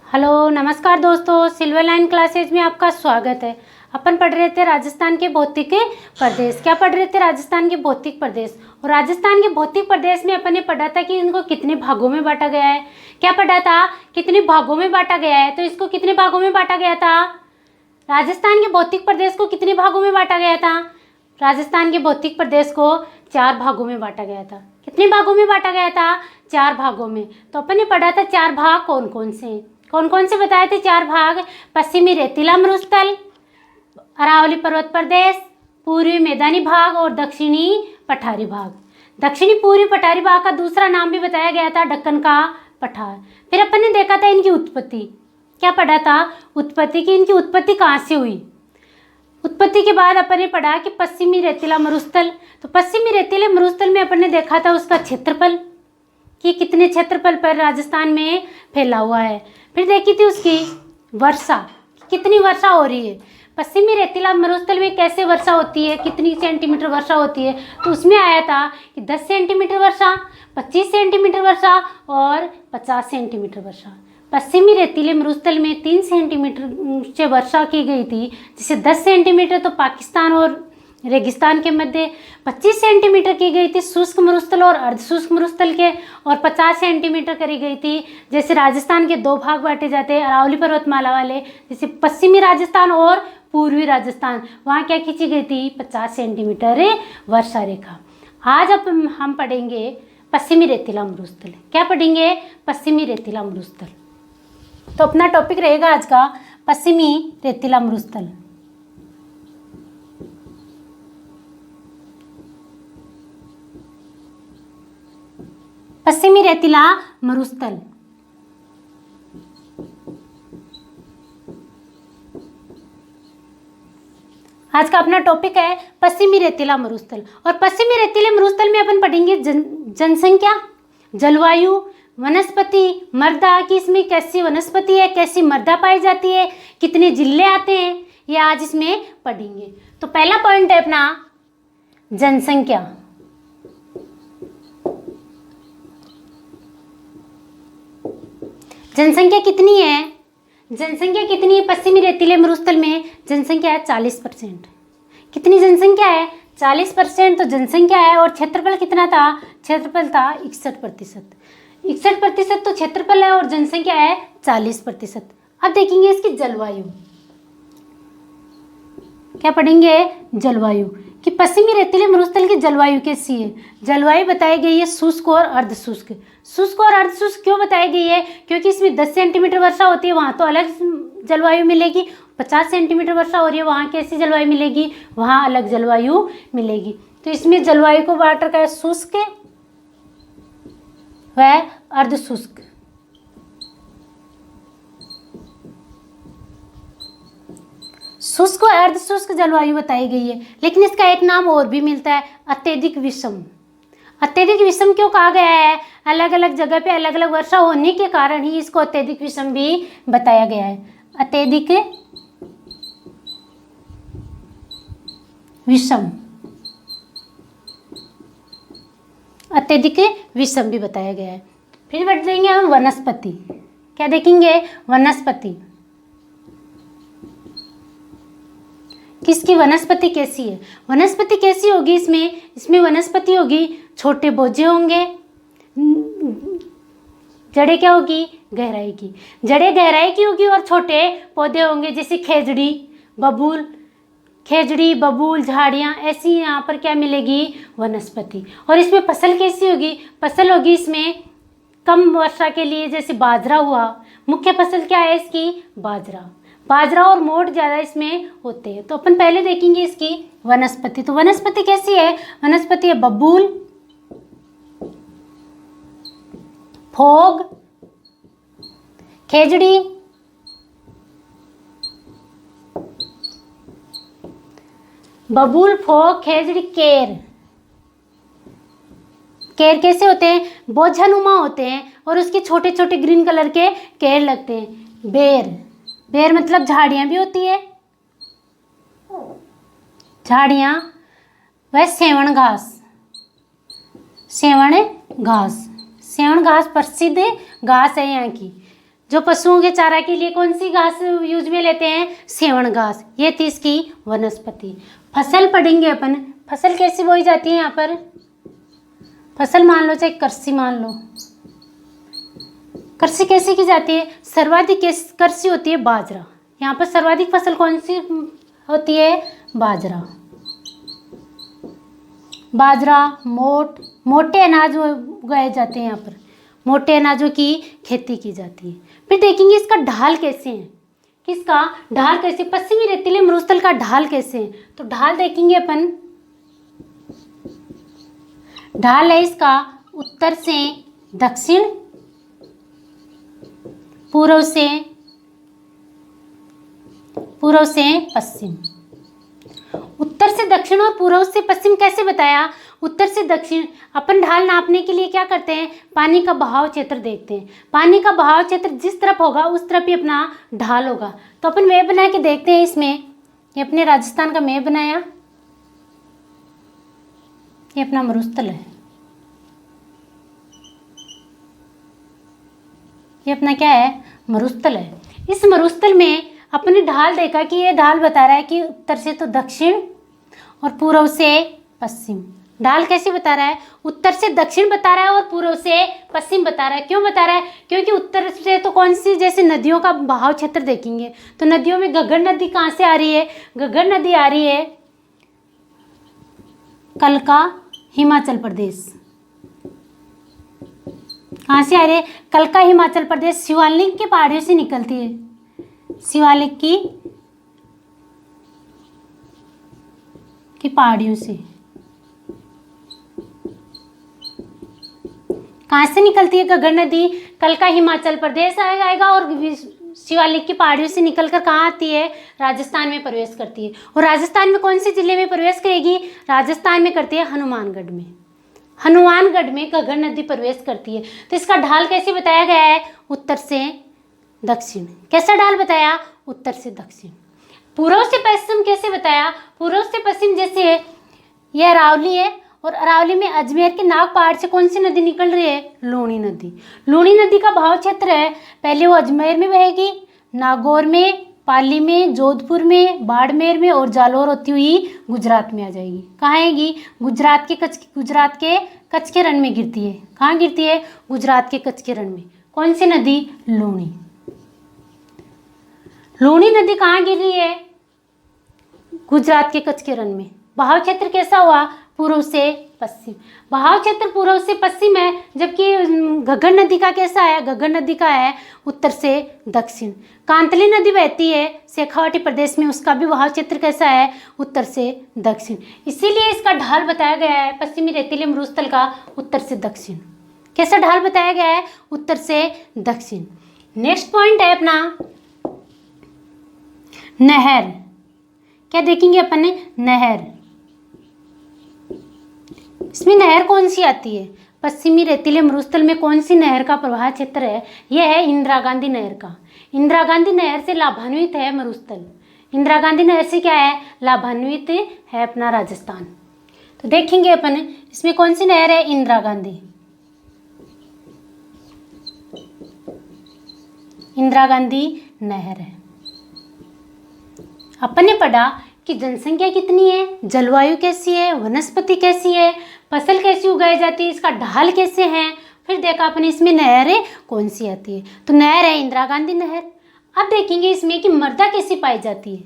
Hello नमस्कार दोस्तों, silver line classes में आपका स्वागत है। अपन पढ़ रहे थे राजस्थान के भौतिक प्रदेश। क्या पढ़ रहे थे? राजस्थान के भौतिक प्रदेश। और राजस्थान के भौतिक प्रदेश में अपन ने पढ़ा था कि इनको कितने भागों में बांटा गया है। क्या पढ़ा था? कितने भागों में बांटा गया है। तो इसको कितने भागों में बांटा गया था? राजस्थान के भौतिक प्रदेश को कितने भागों में बांटा गया था? राजस्थान के भौतिक प्रदेश को 4 भागों में बांटा गया था। कितने भागों में बांटा गया था? 4 भागों में। तो अपन ने पढ़ा था 4 भाग कौन कौन से, कौन कौन से बताए थे 4 भाग? पश्चिमी रेतीला मरुस्थल, अरावली पर्वत प्रदेश, पूर्वी मैदानी भाग और दक्षिणी पठारी भाग। दक्षिणी पूर्वी पठारी भाग का दूसरा नाम भी बताया गया था दक्कन का पठार। फिर अपन ने देखा था इनकी उत्पत्ति। क्या पढ़ा था? उत्पत्ति की। इनकी उत्पत्ति कहाँ से हुई? उत्पत्ति के बाद अपन ने पढ़ा कि पश्चिमी रेतीला मरुस्थल। तो पश्चिमी रेतीले मरुस्थल में अपन ने देखा था उसका क्षेत्रफल कि कितने क्षेत्रफल पर राजस्थान में फैला हुआ है। फिर देखी थी उसकी वर्षा, कितनी वर्षा हो रही है। पश्चिमी रेतीला मरुस्थल में कैसे वर्षा होती है, कितनी सेंटीमीटर वर्षा होती है। तो उसमें आया था कि 10 सेंटीमीटर वर्षा, 25 सेंटीमीटर वर्षा और 50 सेंटीमीटर वर्षा। पश्चिमी रेतीले मरुस्थल में 3 सेंटीमीटर से वर्षा की गई थी, जिसे 10 सेंटीमीटर तो पाकिस्तान और रेगिस्तान के मध्य, 25 सेंटीमीटर की गई थी शुष्क मरुस्थल और अर्धशुष्क मरुस्थल के, और 50 सेंटीमीटर करी गई थी जैसे राजस्थान के 2 भाग बांटे जाते हैं अरावली पर्वतमाला वाले, जैसे पश्चिमी राजस्थान और पूर्वी राजस्थान, वहाँ क्या खींची गई थी? 50 सेंटीमीटर वर्षा रेखा। आज अब हम पढ़ेंगे पश्चिमी रेतीला मरुस्थल। क्या पढ़ेंगे? पश्चिमी रेतीला मरुस्थल। तो अपना टॉपिक रहेगा आज का पश्चिमी रेतीला मरुस्थल। पश्चिमी रेतीला मरुस्थल। आज का अपना टॉपिक है पश्चिमी रेतीला मरुस्थल। और पश्चिमी रेतीले मरुस्थल में अपन पढ़ेंगे जनसंख्या, जलवायु, वनस्पति, मृदा कि इसमें कैसी वनस्पति है, कैसी मृदा पाई जाती है, कितने जिले आते हैं, ये आज इसमें पढ़ेंगे। तो पहला पॉइंट है अपना जनसंख्या। जनसंख्या कितनी है? जनसंख्या कितनी है पश्चिमी रेतीले मरुस्थल में? जनसंख्या है 40%। कितनी जनसंख्या है? 40% तो जनसंख्या है। और क्षेत्रफल कितना था? क्षेत्रफल था 61%। 61% तो क्षेत्रफल है और जनसंख्या है 40%। अब देखेंगे इसकी जलवायु। क्या पढ़ेंगे? जलवायु कि पश्चिमी रेतीले मरुस्थल की जलवायु कैसी है। जलवायु बताई गई है शुष्क और अर्धशुष्क। शुष्क और अर्धशुष्क क्यों बताई गई है? क्योंकि इसमें 10 सेंटीमीटर वर्षा होती है, वहाँ तो अलग जलवायु मिलेगी। 50 सेंटीमीटर वर्षा हो रही है, वहाँ कैसी जलवायु मिलेगी? वहाँ अलग जलवायु मिलेगी। तो इसमें जलवायु को बांट रखा है शुष्क व अर्धशुष्क। शुष्क और अर्धशुष्क जलवायु बताई गई है, लेकिन इसका एक नाम और भी मिलता है, अत्यधिक विषम। अत्यधिक विषम क्यों कहा गया है? अलग अलग जगह पे अलग अलग वर्षा होने के कारण ही इसको अत्यधिक विषम भी बताया गया है। अत्यधिक विषम, अत्यधिक विषम भी बताया गया है। फिर बढ़ जाएंगे हम वनस्पति। क्या देखेंगे? वनस्पति। किसकी वनस्पति कैसी है? वनस्पति कैसी होगी इसमें वनस्पति होगी, छोटे बोझे होंगे, जड़ें क्या होगी? गहराई की। जड़ें गहराई की होगी और छोटे पौधे होंगे जैसे खेजड़ी, बबूल, खेजड़ी, बबूल, झाड़ियाँ, ऐसी यहाँ पर क्या मिलेगी? वनस्पति। और इसमें फसल कैसी होगी? फसल होगी इसमें कम वर्षा के लिए, जैसे बाजरा हुआ। मुख्य फसल क्या है इसकी? बाजरा। बाजरा और मोठ ज़्यादा इसमें होते हैं। तो अपन पहले देखेंगे इसकी वनस्पति। तो वनस्पति कैसी है? वनस्पति है बबूल, फोग, खेजड़ी, बबूल, फोग, खेजड़ी, केर। केर कैसे होते हैं? बोझनुमा होते हैं और उसके छोटे छोटे ग्रीन कलर के केर लगते हैं। बेर, बेर मतलब झाड़ियाँ भी होती है, झाड़ियाँ। वह सेवण घास, सेवण घास, सेवण घास प्रसिद्ध घास है यहाँ की। जो पशुओं के चारा के लिए कौन सी घास यूज में लेते हैं, सेवण घास। ये थी इसकी वनस्पति। फसल पढ़ेंगे अपन, फसल कैसी बोई जाती है यहाँ पर, फसल मान लो चाहे कृषि मान लो, कृषि कैसे की जाती है, सर्वाधिक कृषि होती है बाजरा। यहाँ पर सर्वाधिक फसल कौन सी होती है, बाजरा। बाजरा, मोटे अनाज उगाए जाते हैं यहाँ पर, मोटे अनाजों की खेती की जाती है। फिर देखेंगे इसका ढाल कैसे है, किसका ढाल कैसे, पश्चिमी रेतीले मरुस्थल का ढाल कैसे है। तो ढाल देखेंगे अपन, ढाल है इसका उत्तर से दक्षिण, पूर्व से पश्चिम। उत्तर से दक्षिण और पूर्व से पश्चिम कैसे बताया, उत्तर से दक्षिण। अपन ढाल नापने के लिए क्या करते हैं, पानी का बहाव क्षेत्र देखते हैं। पानी का बहाव क्षेत्र जिस तरफ होगा उस तरफ ही अपना ढाल होगा। तो अपन मैप बना के देखते हैं इसमें। ये अपने राजस्थान का मैप बनाया, ये अपना मरुस्थल है, ये अपना क्या है, मरुस्थल है। इस मरुस्थल में अपने ढाल देखा कि ये ढाल बता रहा है कि उत्तर से तो दक्षिण और पूर्व से पश्चिम। ढाल कैसे बता रहा है, उत्तर से दक्षिण बता रहा है और पूर्व से पश्चिम बता रहा है। क्यों बता रहा है, क्योंकि उत्तर से तो कौन सी, जैसे नदियों का बहाव क्षेत्र देखेंगे तो नदियों में घग्गर नदी कहाँ से आ रही है, घग्गर नदी आ रही है कलका, हिमाचल प्रदेश। कहाँ से आ रही है, कलका, हिमाचल प्रदेश, शिवालिक की पहाड़ियों से निकलती है, शिवालिक की पहाड़ियों से। कहाँ से निकलती है घग्गर नदी, कलका, हिमाचल प्रदेश आएगा और शिवालिक की पहाड़ियों से निकलकर कहाँ आती है, राजस्थान में प्रवेश करती है। और राजस्थान में कौन से जिले में प्रवेश करेगी, राजस्थान में करती है हनुमानगढ़ में। हनुमानगढ़ में घग्गर नदी प्रवेश करती है। तो इसका ढाल कैसे बताया गया है, उत्तर से दक्षिण। कैसा ढाल बताया, उत्तर से दक्षिण। पूर्व से पश्चिम कैसे बताया, पूर्व से पश्चिम, जैसे यह अरावली है और अरावली में अजमेर के नाग पहाड़ से कौन सी नदी निकल रही है, लूणी नदी। लूणी नदी का बहाव क्षेत्र है, पहले वो अजमेर में बहेगी, नागौर में, पाली में, जोधपुर में, बाड़मेर में और जालोर होती हुई गुजरात में आ जाएगी। कहाँ आएगी, गुजरात के कच्छ के रण में गिरती है। कहाँ गिरती है, गुजरात के कच्छ के रण में। कौन सी नदी, लूणी। लूणी नदी कहाँ गिर रही है, गुजरात के कच्छ के रण में। बहाव क्षेत्र कैसा हुआ, पूर्व से पश्चिम। बहाव क्षेत्र पूर्व से पश्चिम है, जबकि घग्गर नदी का कैसा है, घग्गर नदी का है उत्तर से दक्षिण। कांतली नदी बहती है शेखावाटी प्रदेश में, उसका भी बहाव क्षेत्र कैसा है, उत्तर से दक्षिण। इसीलिए इसका ढाल बताया गया है पश्चिमी रेतीले मरुस्थल का, उत्तर से दक्षिण। कैसा ढाल बताया गया है, उत्तर से दक्षिण। नेक्स्ट पॉइंट है अपना नहर। क्या देखेंगे अपन ने, नहर। इसमें नहर कौन सी आती है, पश्चिमी रेतीले मरुस्थल में कौन सी नहर का प्रवाह क्षेत्र है, यह है इंदिरा गांधी नहर का। इंदिरा गांधी नहर से लाभान्वित है मरुस्थल। इंदिरा गांधी नहर से क्या है, लाभान्वित है अपना राजस्थान। तो देखेंगे अपन इसमें कौन सी नहर है, इंदिरा गांधी। इंदिरा गांधी नहर है। अपन ने पढ़ा कि जनसंख्या कितनी है, जलवायु कैसी है, वनस्पति कैसी है, फसल कैसी उगाई जाती है, इसका ढाल कैसे है। फिर देखा अपन इसमें नहर कौन सी आती है, तो नहर है इंदिरा गांधी नहर। अब देखेंगे इसमें कि मृदा कैसी पाई जाती है।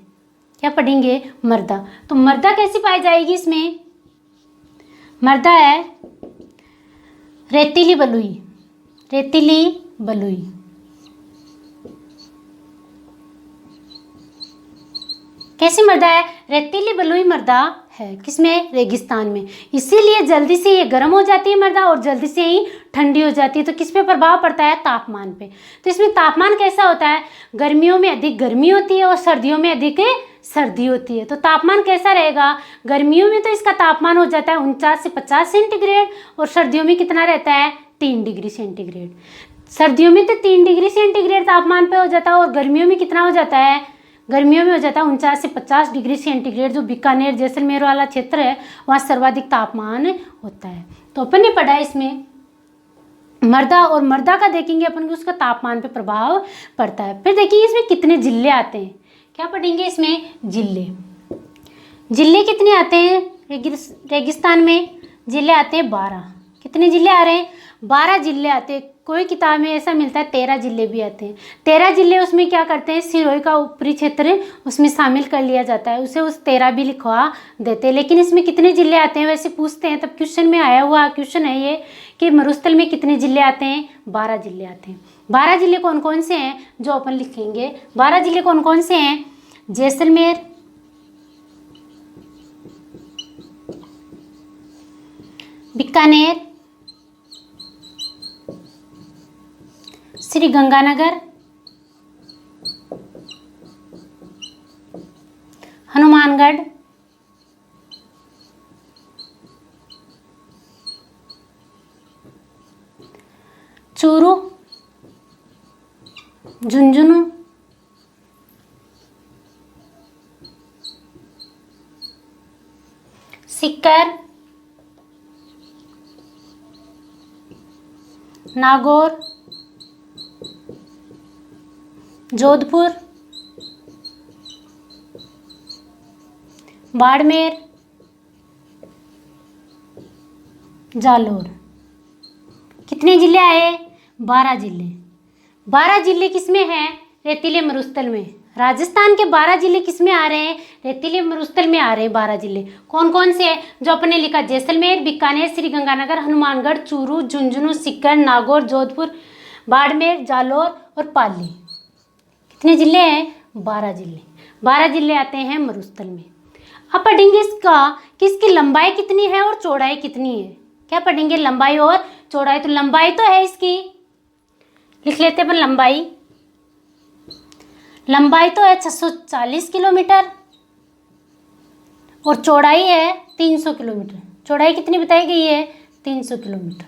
क्या पढ़ेंगे, मृदा। तो मृदा कैसी पाई जाएगी इसमें, मृदा है रेतीली बलुई, रेतीली बलुई। कैसी मृदा है, रेतीली बलुई मृदा है, किसमें, रेगिस्तान में। इसीलिए जल्दी से ये गर्म हो जाती है मृदा और जल्दी से ही ठंडी हो जाती है। तो किस पे प्रभाव पड़ता है, तापमान पे। तो इसमें तापमान कैसा होता है, गर्मियों में अधिक गर्मी होती है और सर्दियों में अधिक सर्दी होती है। तो तापमान कैसा रहेगा, गर्मियों में तो इसका तापमान हो जाता है 49 से 50 सेंटीग्रेड और सर्दियों में कितना रहता है, 3 डिग्री सेंटीग्रेड। सर्दियों में तो 3 डिग्री सेंटीग्रेड तापमान पे हो जाता है और गर्मियों में कितना हो जाता है, गर्मियों में हो जाता है 49 से 50 डिग्री सेंटीग्रेड। जो बीकानेर जैसलमेर वाला क्षेत्र है वहाँ सर्वाधिक तापमान होता है। तो अपन ने पढ़ा इसमें मर्दा, और मर्दा का देखेंगे अपन को उसका तापमान पे प्रभाव पड़ता है। फिर देखिए इसमें कितने जिले आते हैं, क्या पढ़ेंगे इसमें, जिले। जिले कितने आते हैं रेगिस्तान में, जिले आते हैं 12। कितने जिले आ रहे हैं, 12 जिले आते हैं। कोई किताब में ऐसा मिलता है 13 जिले भी आते हैं। 13 जिले उसमें क्या करते हैं, सिरोही का ऊपरी क्षेत्र उसमें शामिल कर लिया जाता है, उसे उस 13 भी लिखवा देते हैं। लेकिन इसमें कितने जिले आते हैं वैसे पूछते हैं, तब क्वेश्चन में आया हुआ क्वेश्चन है ये कि मरुस्थल में कितने जिले आते हैं, 12 जिले आते हैं। 12 जिले कौन कौन से हैं जो अपन लिखेंगे, 12 जिले कौन कौन से हैं, जैसलमेर, बीकानेर, श्री गंगानगर, हनुमानगढ़, चूरू, झुंझुनू, सीकर, नागौर, जोधपुर, बाड़मेर, जालोर। कितने जिले आए, 12 जिले। 12 जिले किसमें हैं, रेतीले मरुस्थल में। राजस्थान के 12 जिले किसमें आ रहे हैं, रेतीले मरुस्थल में आ रहे हैं 12 जिले। कौन कौन से हैं जो अपने लिखा, जैसलमेर, बीकानेर, श्री गंगानगर, हनुमानगढ़, चूरू, झुंझुनू, सीकर, नागौर, जोधपुर, बाड़मेर, जालोर और पाली। कितने जिले हैं, 12 जिले। 12 जिले आते हैं मरुस्थल में। अब पढ़ेंगे इसका कि इसकी लंबाई कितनी है और चौड़ाई कितनी है। क्या पढ़ेंगे, लंबाई और चौड़ाई। तो लंबाई तो है इसकी, लिख लेते हैं अपन लंबाई। लंबाई तो है 640 किलोमीटर और चौड़ाई है 300 किलोमीटर। चौड़ाई कितनी बताई गई है, 300 किलोमीटर।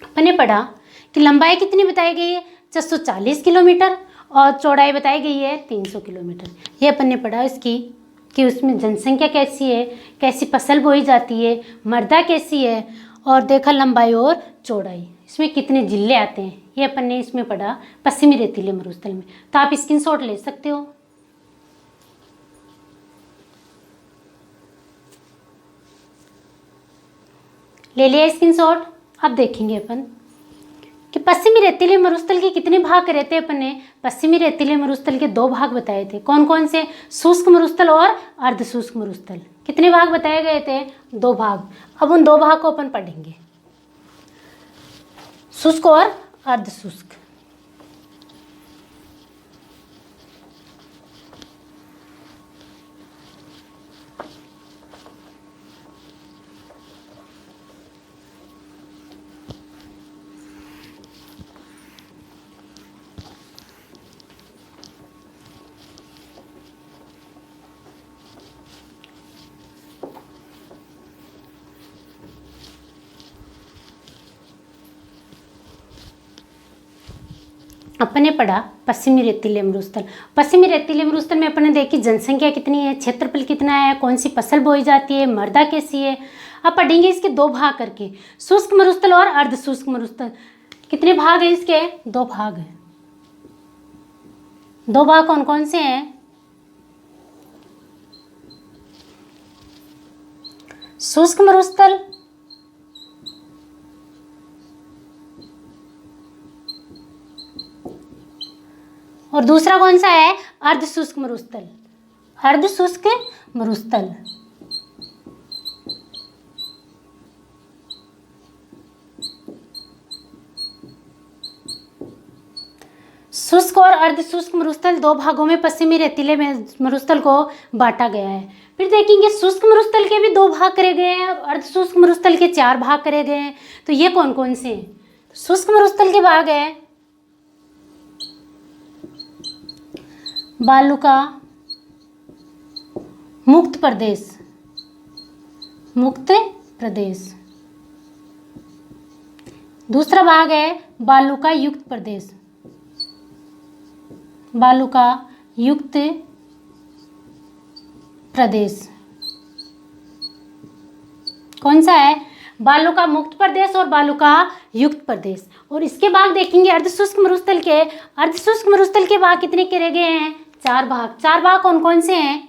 मैंने पढ़ा कि लंबाई कितनी बताई गई है, 640 किलोमीटर और चौड़ाई बताई गई है 300 किलोमीटर। ये अपन ने पढ़ा इसकी कि उसमें जनसंख्या कैसी है, कैसी फसल बोई जाती है, मर्दा कैसी है, और देखा लंबाई और चौड़ाई। इसमें कितने जिले आते हैं ये अपन ने इसमें पढ़ा पश्चिमी रेतीले मरुस्थल में। तो आप स्क्रीनशॉट ले सकते हो। ले लिया स्क्रीनशॉट। अब देखेंगे अपन कि पश्चिमी रेतीले मरुस्थल के कितने भाग करे थे। अपन ने पश्चिमी रेतीले मरुस्थल के 2 भाग बताए थे। कौन कौन से, शुष्क मरुस्थल और अर्ध शुष्क मरुस्थल। कितने भाग बताए गए थे, 2 भाग। अब उन 2 भाग को अपन पढ़ेंगे, शुष्क और अर्ध शुष्क। अपन ने पढ़ा पश्चिमी रेतीले मरुस्थल। पश्चिमी रेतीले मरुस्थल में अपन ने देखी जनसंख्या कितनी है, क्षेत्रफल कितना है, कौन सी फसल बोई जाती है, मृदा कैसी है। अब पढ़ेंगे इसके 2 भाग करके, शुष्क मरुस्थल और अर्ध शुष्क मरुस्थल। कितने भाग है इसके, 2 भाग है। 2 भाग कौन कौन से हैं, शुष्क मरुस्थल और दूसरा कौन सा है, अर्ध शुष्क मरुस्थल। अर्ध शुष्क मरुस्थल। शुष्क और अर्ध शुष्क मरुस्थल 2 भागों में पश्चिमी रेतीले मरुस्थल को बांटा गया है। फिर देखेंगे शुष्क मरुस्थल के भी 2 भाग करे गए हैं, अर्ध शुष्क मरुस्थल के 4 भाग करे गए हैं। तो ये कौन कौन से हैं, शुष्क मरुस्थल के भाग है बालुका, मुक्त प्रदेश, मुक्त प्रदेश। दूसरा भाग है बालुका युक्त प्रदेश, बालुका युक्त प्रदेश। कौन सा है, बालुका मुक्त प्रदेश और बालुका युक्त प्रदेश। और इसके भाग देखेंगे अर्धशुष्क मरुस्थल के। अर्धशुष्क मरुस्थल के भाग कितने करे गए हैं? 4 भाग। 4 भाग कौन कौन से हैं?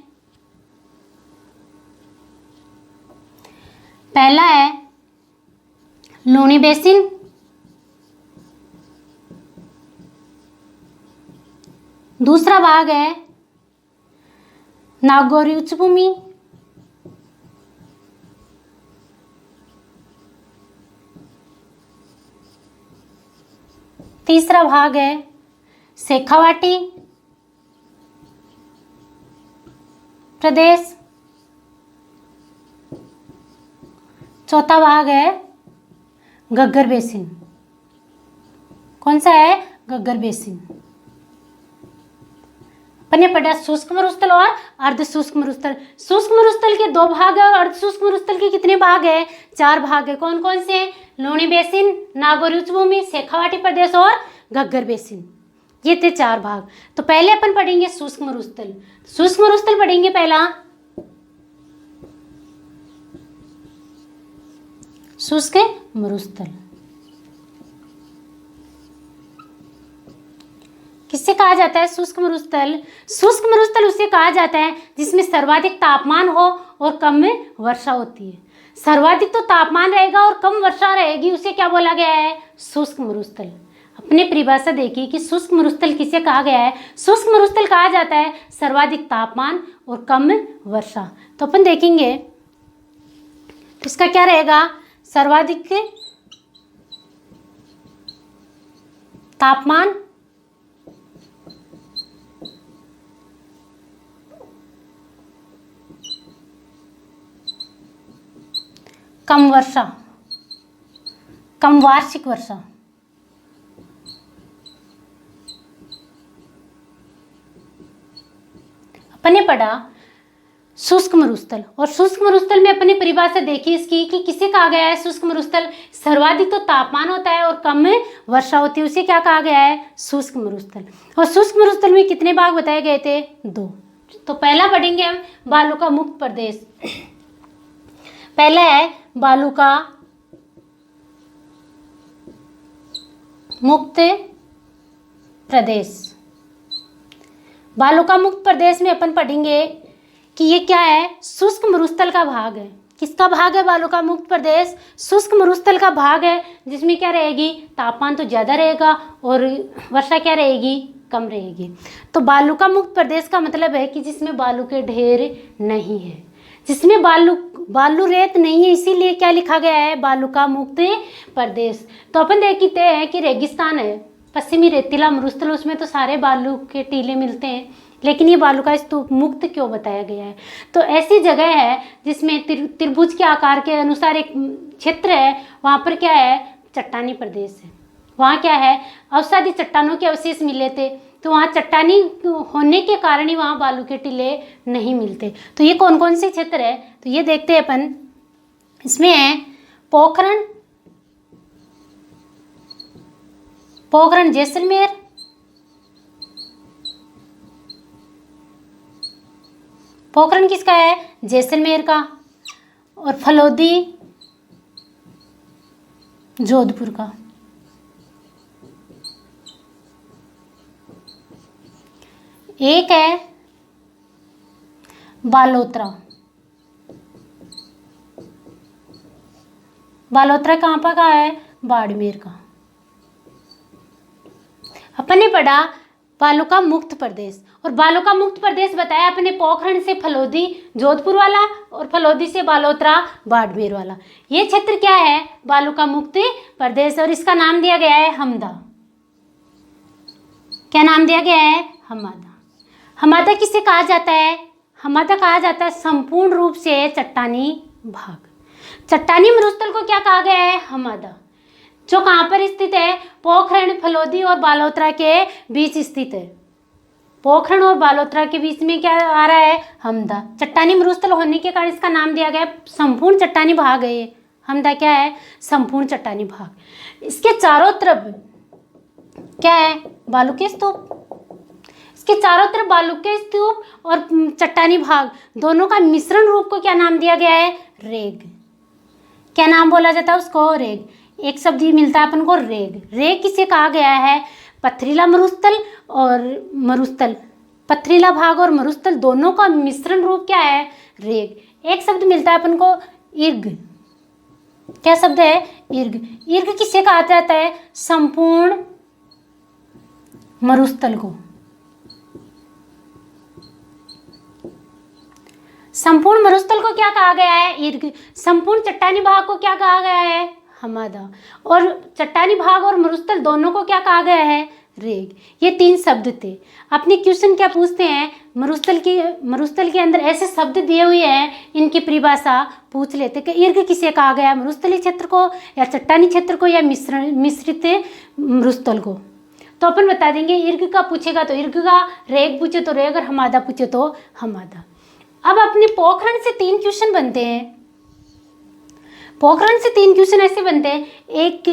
पहला है लूनी बेसिन, दूसरा भाग है नागौरी उच्चभूमि, तीसरा भाग है शेखावाटी प्रदेश, चौथा भाग है घग्गर बेसिन। कौन सा है? घग्गर बेसिन। अपन ने पढ़ा शुष्क मरुस्थल और अर्धशुष्क मरुस्थल। शुष्क मरुस्थल के 2 भाग है और अर्धशुष्क मरुस्थल के कितने भाग है? 4 भाग है। कौन कौन से? लूनी बेसिन, नागौरी उच्चभूमि, शेखावाटी प्रदेश और घग्गर बेसिन। ये थे 4 भाग। तो पहले अपन पढ़ेंगे शुष्क मरुस्थल। शुष्क मरुस्थल पढ़ेंगे पहला। शुष्क मरुस्थल किससे कहा जाता है? शुष्क मरुस्थल। शुष्क मरुस्थल उसे कहा जाता है जिसमें सर्वाधिक तापमान हो और कम में वर्षा होती है। सर्वाधिक तो तापमान रहेगा और कम वर्षा रहेगी, उसे क्या बोला गया है? शुष्क मरुस्थल। अपने परिभाषा देखिए कि शुष्क मरुस्थल किसे कहा गया है? शुष्क मरुस्थल कहा जाता है सर्वाधिक तापमान और कम वर्षा। तो अपन देखेंगे तो इसका क्या रहेगा? सर्वाधिक तापमान कम वर्षा, कम वार्षिक वर्षा। अपन ने पढ़ा शुष्क मरुस्थल। और शुष्क मरुस्थल में अपनी परिभाषा देखी इसकी कि किसे कहा गया है? शुष्क मरुस्थल सर्वाधिक तो तापमान होता है और कम में वर्षा होती है, उसे क्या कहा गया है? शुष्क मरुस्थल। और शुष्क मरुस्थल में कितने भाग बताए गए थे? 2। तो पहला पढ़ेंगे हम बालुका मुक्त प्रदेश। पहला है बालुका मुक्त प्रदेश। बालुका मुक्त प्रदेश में अपन पढ़ेंगे कि ये क्या है? शुष्क मरुस्थल का भाग है। किसका भाग है? बालुका मुक्त प्रदेश शुष्क मरुस्थल का भाग है, जिसमें क्या रहेगी? तापमान तो ज़्यादा रहेगा और वर्षा क्या रहेगी? कम रहेगी। तो बालुका मुक्त प्रदेश का मतलब है कि जिसमें बालू के ढेर नहीं है, जिसमें बालू रेत नहीं है, इसीलिए क्या लिखा गया है? बालुका मुक्त प्रदेश। तो अपन देखते हैं कि रेगिस्तान है, पश्चिमी रेतीला मरुस्थल, उसमें तो सारे बालू के टीले मिलते हैं, लेकिन ये बालुका स्तूप मुक्त क्यों बताया गया है? तो ऐसी जगह है जिसमें त्रिभुज के आकार के अनुसार एक क्षेत्र है, वहाँ पर क्या है? चट्टानी प्रदेश है। वहाँ क्या है? अवसादी चट्टानों के अवशेष मिले थे, तो वहाँ चट्टानी होने के कारण ही वहाँ बालू के टीले नहीं मिलते। तो ये कौन कौन से क्षेत्र है? तो ये देखते हैं अपन। इसमें है पोखरण, पोखरण जैसलमेर, पोखरण किसका है? जैसलमेर का। और फलोदी जोधपुर का। एक है बालोतरा। बालोतरा कहाँ पर का है? बाड़मेर का। अपन ने पढ़ा बालुका मुक्त प्रदेश। और बालुका मुक्त प्रदेश बताया अपने पोखरण से फलोदी जोधपुर वाला और फलोदी से बालोतरा बाड़मेर वाला। ये क्षेत्र क्या है? बालुका मुक्त प्रदेश। और इसका नाम दिया गया है हमदा। क्या नाम दिया गया है? हमादा। हमादा किसे कहा जाता है? हमादा कहा जाता है संपूर्ण रूप से चट्टानी भाग। चट्टानी मरुस्थल को क्या कहा गया है? हमादा। जो कहाँ पर स्थित है? पोखरण, फलोदी और बालोतरा के बीच स्थित है। पोखरण और बालोतरा के बीच में क्या आ रहा है? हमदा। चट्टानी मरुस्थल होने के कारण इसका नाम दिया गया संपूर्ण चट्टानी भाग है ये। हमदा क्या है? संपूर्ण चट्टानी भाग। इसके चारों तरफ क्या है? बालू के स्तूप। इसके चारों तरफ बालू के स्तूप और चट्टानी भाग दोनों का मिश्रण रूप को क्या नाम दिया गया है? रेग। क्या नाम बोला जाता है उसको? रेग। एक शब्द ही मिलता है अपन को, रेग। रेग किसे कहा गया है? पथरीला मरुस्थल और मरुस्थल, पथरीला भाग और मरुस्थल दोनों का मिश्रण रूप क्या है? रेग। एक शब्द मिलता है अपन को, इर्ग। क्या शब्द है? इर्ग। इर्ग किसे कहा जाता है? संपूर्ण मरुस्थल को। संपूर्ण मरुस्थल को क्या कहा गया है? इर्ग। संपूर्ण चट्टानी भाग को क्या कहा गया है? हमादा। और चट्टानी भाग और मरुस्थल दोनों को क्या कहा गया है? रेग। ये 3 शब्द थे। अपने क्वेश्चन क्या पूछते हैं? मरुस्थल के अंदर ऐसे शब्द दिए हुए हैं, इनकी परिभाषा पूछ लेते कि इर्ग किसे कहा गया? मरुस्थलीय क्षेत्र को, या चट्टानी क्षेत्र को, या मिश्रित मरुस्थल को? तो अपन बता देंगे, इर्ग का पूछेगा तो इर्ग का, रेग पूछे तो रेग, और हमादा पूछे तो हमादा। अब अपने पोखरण से 3 क्वेश्चन बनते हैं। पोखरण से 3 क्वेश्चन ऐसे बनते हैं। एक,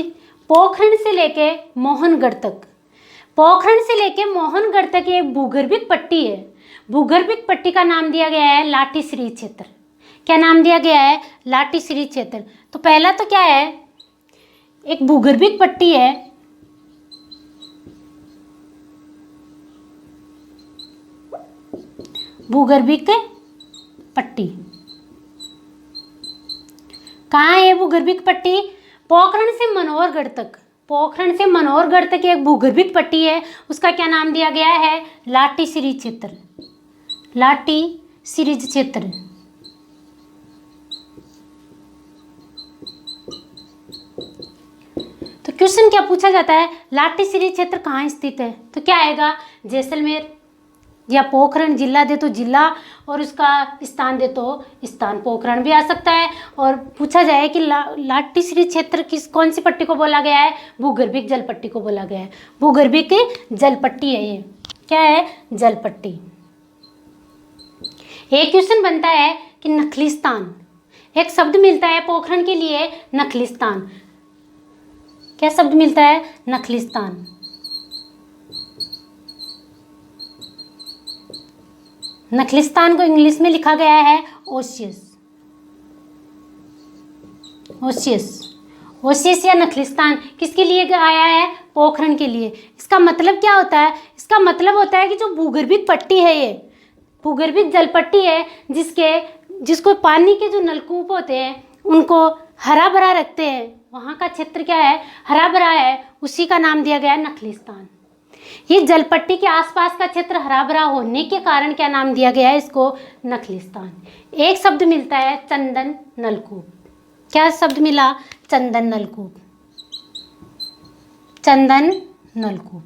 पोखरण से लेके मोहनगढ़ तक, पोखरण से लेके मोहनगढ़ तक एक भूगर्भिक पट्टी है। भूगर्भिक पट्टी का नाम दिया गया है लाटीश्री क्षेत्र। क्या नाम दिया गया है? लाटीश्री क्षेत्र। तो पहला तो क्या है? एक भूगर्भिक पट्टी है, भूगर्भिक पट्टी। कहाँ है भूगर्भिक पट्टी? पोखरण से मनोहरगढ़ तक, पोखरण से मनोहरगढ़ तक एक भूगर्भिक पट्टी है, उसका क्या नाम दिया गया है? लाटीश्री क्षेत्र। लाटीश्री क्षेत्र। तो क्वेश्चन क्या पूछा जाता है? लाटीश्री क्षेत्र कहाँ स्थित है? तो क्या आएगा? जैसलमेर। या पोखरण जिला दे तो जिला, और उसका स्थान दे तो स्थान, पोखरण भी आ सकता है। और पूछा जाए कि लाटीश्री क्षेत्र कौन सी पट्टी को बोला गया है? भूगर्भिक जल पट्टी को बोला गया है। भूगर्भिक जल पट्टी है ये। क्या है? जल पट्टी। एक क्वेश्चन बनता है कि नखलिस्तान, एक शब्द मिलता है पोखरण के लिए, नखलिस्तान। क्या शब्द मिलता है? नखलिस्तान। नखलिस्तान को इंग्लिश में लिखा गया है ओशियस। ओशियस, ओशियस या नखलिस्तान किसके लिए आया है? पोखरण के लिए। इसका मतलब क्या होता है? इसका मतलब होता है कि जो भूगर्भिक पट्टी है, ये भूगर्भिक जल पट्टी है, जिसको पानी के जो नलकूप होते हैं उनको हरा भरा रखते हैं, वहाँ का क्षेत्र क्या है? हरा भरा है, उसी का नाम दिया गया है नखलिस्तान। ये जलपट्टी के आसपास का क्षेत्र हरा भरा होने के कारण क्या नाम दिया गया है इसको? नखलिस्तान। एक शब्द मिलता है चंदन नलकूप। क्या शब्द मिला? चंदन नलकूप। चंदन नलकूप।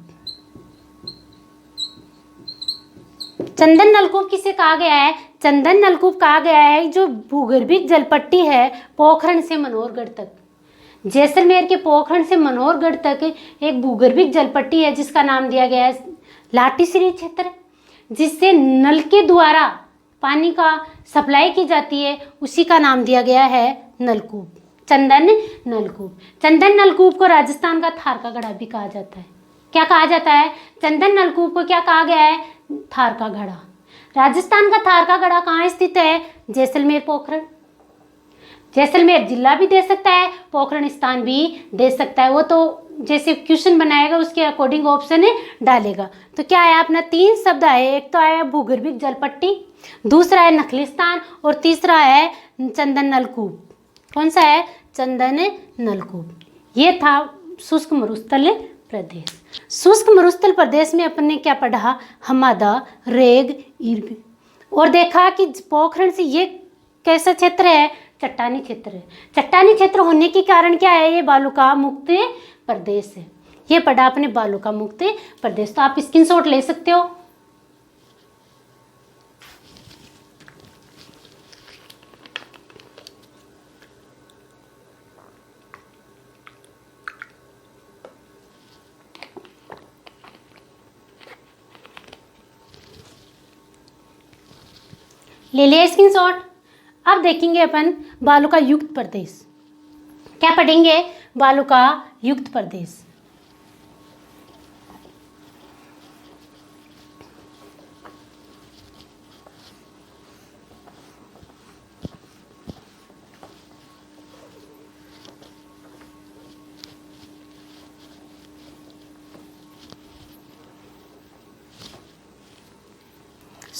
चंदन नलकूप किसे कहा गया है? चंदन नलकूप कहा गया है जो भूगर्भिक जलपट्टी है पोखरण से मनोहरगढ़ तक। जैसलमेर के पोखरण से मनोहरगढ़ तक एक भूगर्भिक जलपट्टी है जिसका नाम दिया गया है लाटीश्री क्षेत्र, जिससे नल के द्वारा पानी का सप्लाई की जाती है, उसी का नाम दिया गया है नलकूप, चंदन नलकूप। चंदन नलकूप को राजस्थान का थार का घड़ा भी कहा जाता है। क्या कहा जाता है? चंदन नलकूप को क्या कहा गया है? थार का घड़ा। राजस्थान का थार का घड़ा कहाँ स्थित है? जैसलमेर पोखरण। जैसलमेर जिला भी दे सकता है, पोखरण स्थान भी दे सकता है, वो तो जैसे क्वेश्चन बनाएगा उसके अकॉर्डिंग ऑप्शन डालेगा। तो क्या आया अपना? 3 शब्द आए। एक तो आया भूगर्भिक जलपट्टी, दूसरा है नखलिस्तान, और तीसरा है चंदन नलकूप। कौन सा है? चंदन नलकूप। ये था शुष्क मरुस्थल प्रदेश। शुष्क मरुस्थल प्रदेश में अपन ने क्या पढ़ा? हमादा, रेग, इर्ग, और देखा कि पोखरण से ये कैसा क्षेत्र है? चट्टानी क्षेत्र है। चट्टानी क्षेत्र होने के कारण क्या है? ये बालुका मुक्त प्रदेश है। ये पढ़ा अपने बालुका मुक्त प्रदेश। तो आप स्क्रीनशॉट ले सकते हो। ले लिया स्क्रीनशॉट। अब देखेंगे अपन बालुका युक्त प्रदेश। क्या पढ़ेंगे? बालुका युक्त प्रदेश।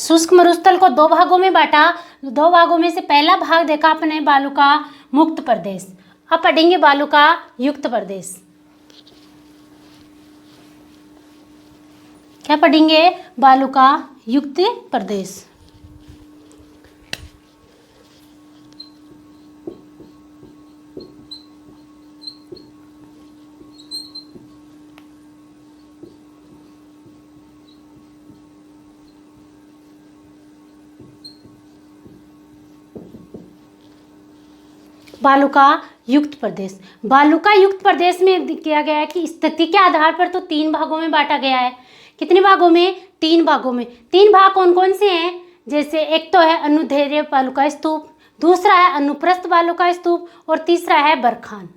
शुष्क मरुस्थल को दो भागों में बांटा। दो भागों में से पहला भाग देखा अपने बालुका मुक्त प्रदेश। अब पढ़ेंगे बालुका युक्त प्रदेश। क्या पढ़ेंगे? बालुका युक्त प्रदेश। बालुका युक्त प्रदेश। बालुका युक्त प्रदेश में किया गया है कि स्थिति के आधार पर तो 3 भागों में बांटा गया है। कितने भागों में? 3 भागों में। 3 भाग कौन कौन से हैं? जैसे एक तो है अनुदैर्ध्य बालुका स्तूप, दूसरा है अनुप्रस्थ बालुका स्तूप और तीसरा है बरखान।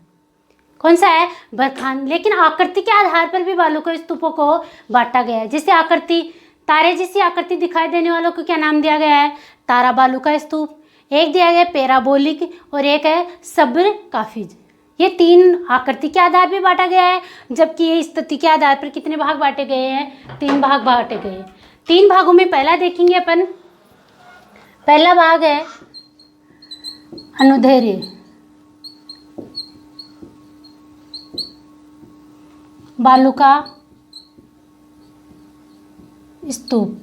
कौन सा है? बरखान। लेकिन आकृति के आधार पर भी बालुका स्तूपों को बांटा गया है। जैसे आकृति, तारे जैसी आकृति दिखाई देने वालों को क्या नाम दिया गया है? तारा बालुका स्तूप। एक दिया गया पैराबोलिक और एक है सब्र काफिज। ये 3 आकृति के आधार पर बांटा गया है, जबकि ये स्थिति के आधार पर कितने भाग बांटे गए हैं? 3 भाग बांटे गए हैं। 3 भागों में पहला देखेंगे अपन। पहला भाग है अनुदैर्ध्य बालुका स्तूप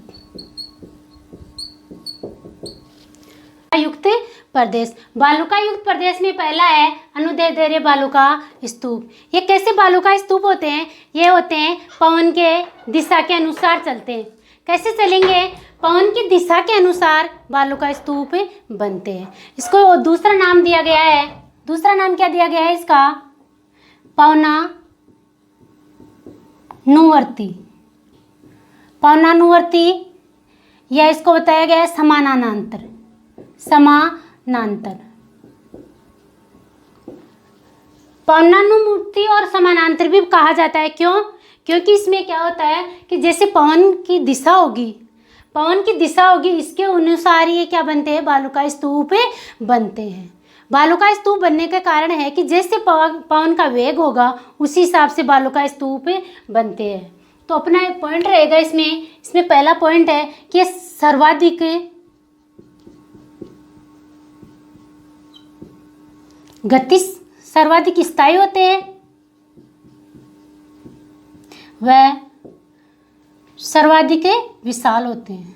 युक्त प्रदेश। बालुका युक्त प्रदेश में पहला है अनुदैर्ध्य बालुका स्तूप। ये कैसे बालुका स्तूप होते हैं? ये होते हैं पवन के दिशा के अनुसार चलते हैं। कैसे चलेंगे? पवन की दिशा के अनुसार बालुका स्तूप बनते हैं। इसको दूसरा नाम दिया गया है। दूसरा नाम क्या दिया गया है इसका? पवनानुवर्ती। पवनानुवर्ती या इसको बताया गया है समानांतर। समानांतर। पवनानुवर्ती और समानांतर भी कहा जाता है। क्यों? क्योंकि इसमें क्या होता है कि जैसे पवन की दिशा होगी, पवन की दिशा होगी, इसके अनुसार ये क्या बनते हैं? बालुका स्तूप बनते हैं। बालुका स्तूप बनने का कारण है कि जैसे पवन का वेग होगा उसी हिसाब से बालुका स्तूप बनते हैं। तो अपना एक पॉइंट रहेगा इसमें पहला पॉइंट है कि ये सर्वाधिक गति, सर्वाधिक स्थायी होते हैं, वह सर्वाधिक विशाल होते हैं।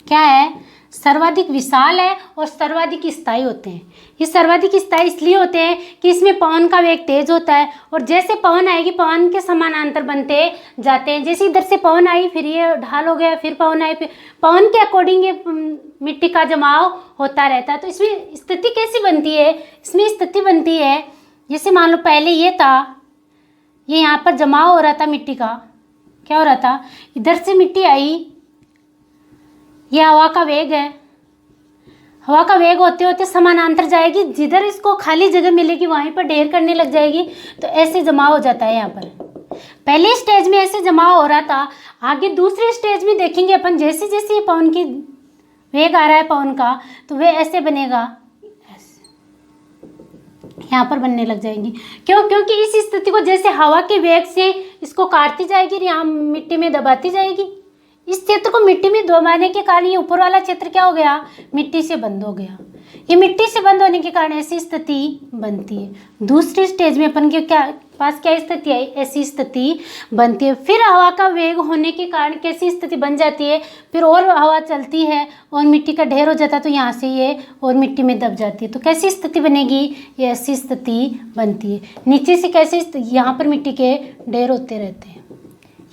क्या है? सर्वाधिक विशाल है और सर्वाधिक स्थायी होते हैं। ये सर्वाधिक स्थायी इसलिए होते हैं कि इसमें पवन का वेग तेज होता है और जैसे पवन आएगी पवन के समानांतर बनते जाते हैं। जैसे इधर से पवन आई, फिर ये ढाल हो गया, फिर पवन आई, फिर पवन के अकॉर्डिंग ये मिट्टी का जमाव होता रहता है। तो इसमें स्थिति कैसी बनती है? इसमें स्थिति बनती है जैसे मान लो पहले ये था, ये यहाँ पर जमाव हो रहा था मिट्टी का। क्या हो रहा था? इधर से मिट्टी आई, ये हवा का वेग है, हवा का वेग होते होते समानांतर जाएगी, जिधर इसको खाली जगह मिलेगी वहीं पर ढेर करने लग जाएगी। तो ऐसे जमाव हो जाता है। यहाँ पर पहले स्टेज में ऐसे जमाव हो रहा था, आगे दूसरे स्टेज में देखेंगे अपन, जैसे जैसे पवन की वेग आ रहा है पवन का, तो वे ऐसे बनेगा, यहाँ पर बनने लग जाएंगी। क्यों? क्योंकि इस स्थिति को जैसे हवा के वेग से इसको काटती जाएगी, यहाँ मिट्टी में दबाती जाएगी। इस क्षेत्र को मिट्टी में दबाने के कारण ये ऊपर वाला क्षेत्र क्या हो गया? मिट्टी से बंद हो गया। ये मिट्टी से बंद होने के कारण ऐसी स्थिति बनती है। दूसरी स्टेज में अपन के पास क्या स्थिति आई? ऐसी स्थिति बनती है। फिर हवा का वेग होने के कारण कैसी स्थिति बन जाती है? फिर और हवा चलती है और मिट्टी का ढेर हो जाता है, तो यहाँ से ये और मिट्टी में दब जाती है। तो कैसी स्थिति बनेगी? ये ऐसी स्थिति बनती है। नीचे से कैसी? यहाँ पर मिट्टी के ढेर होते रहते हैं,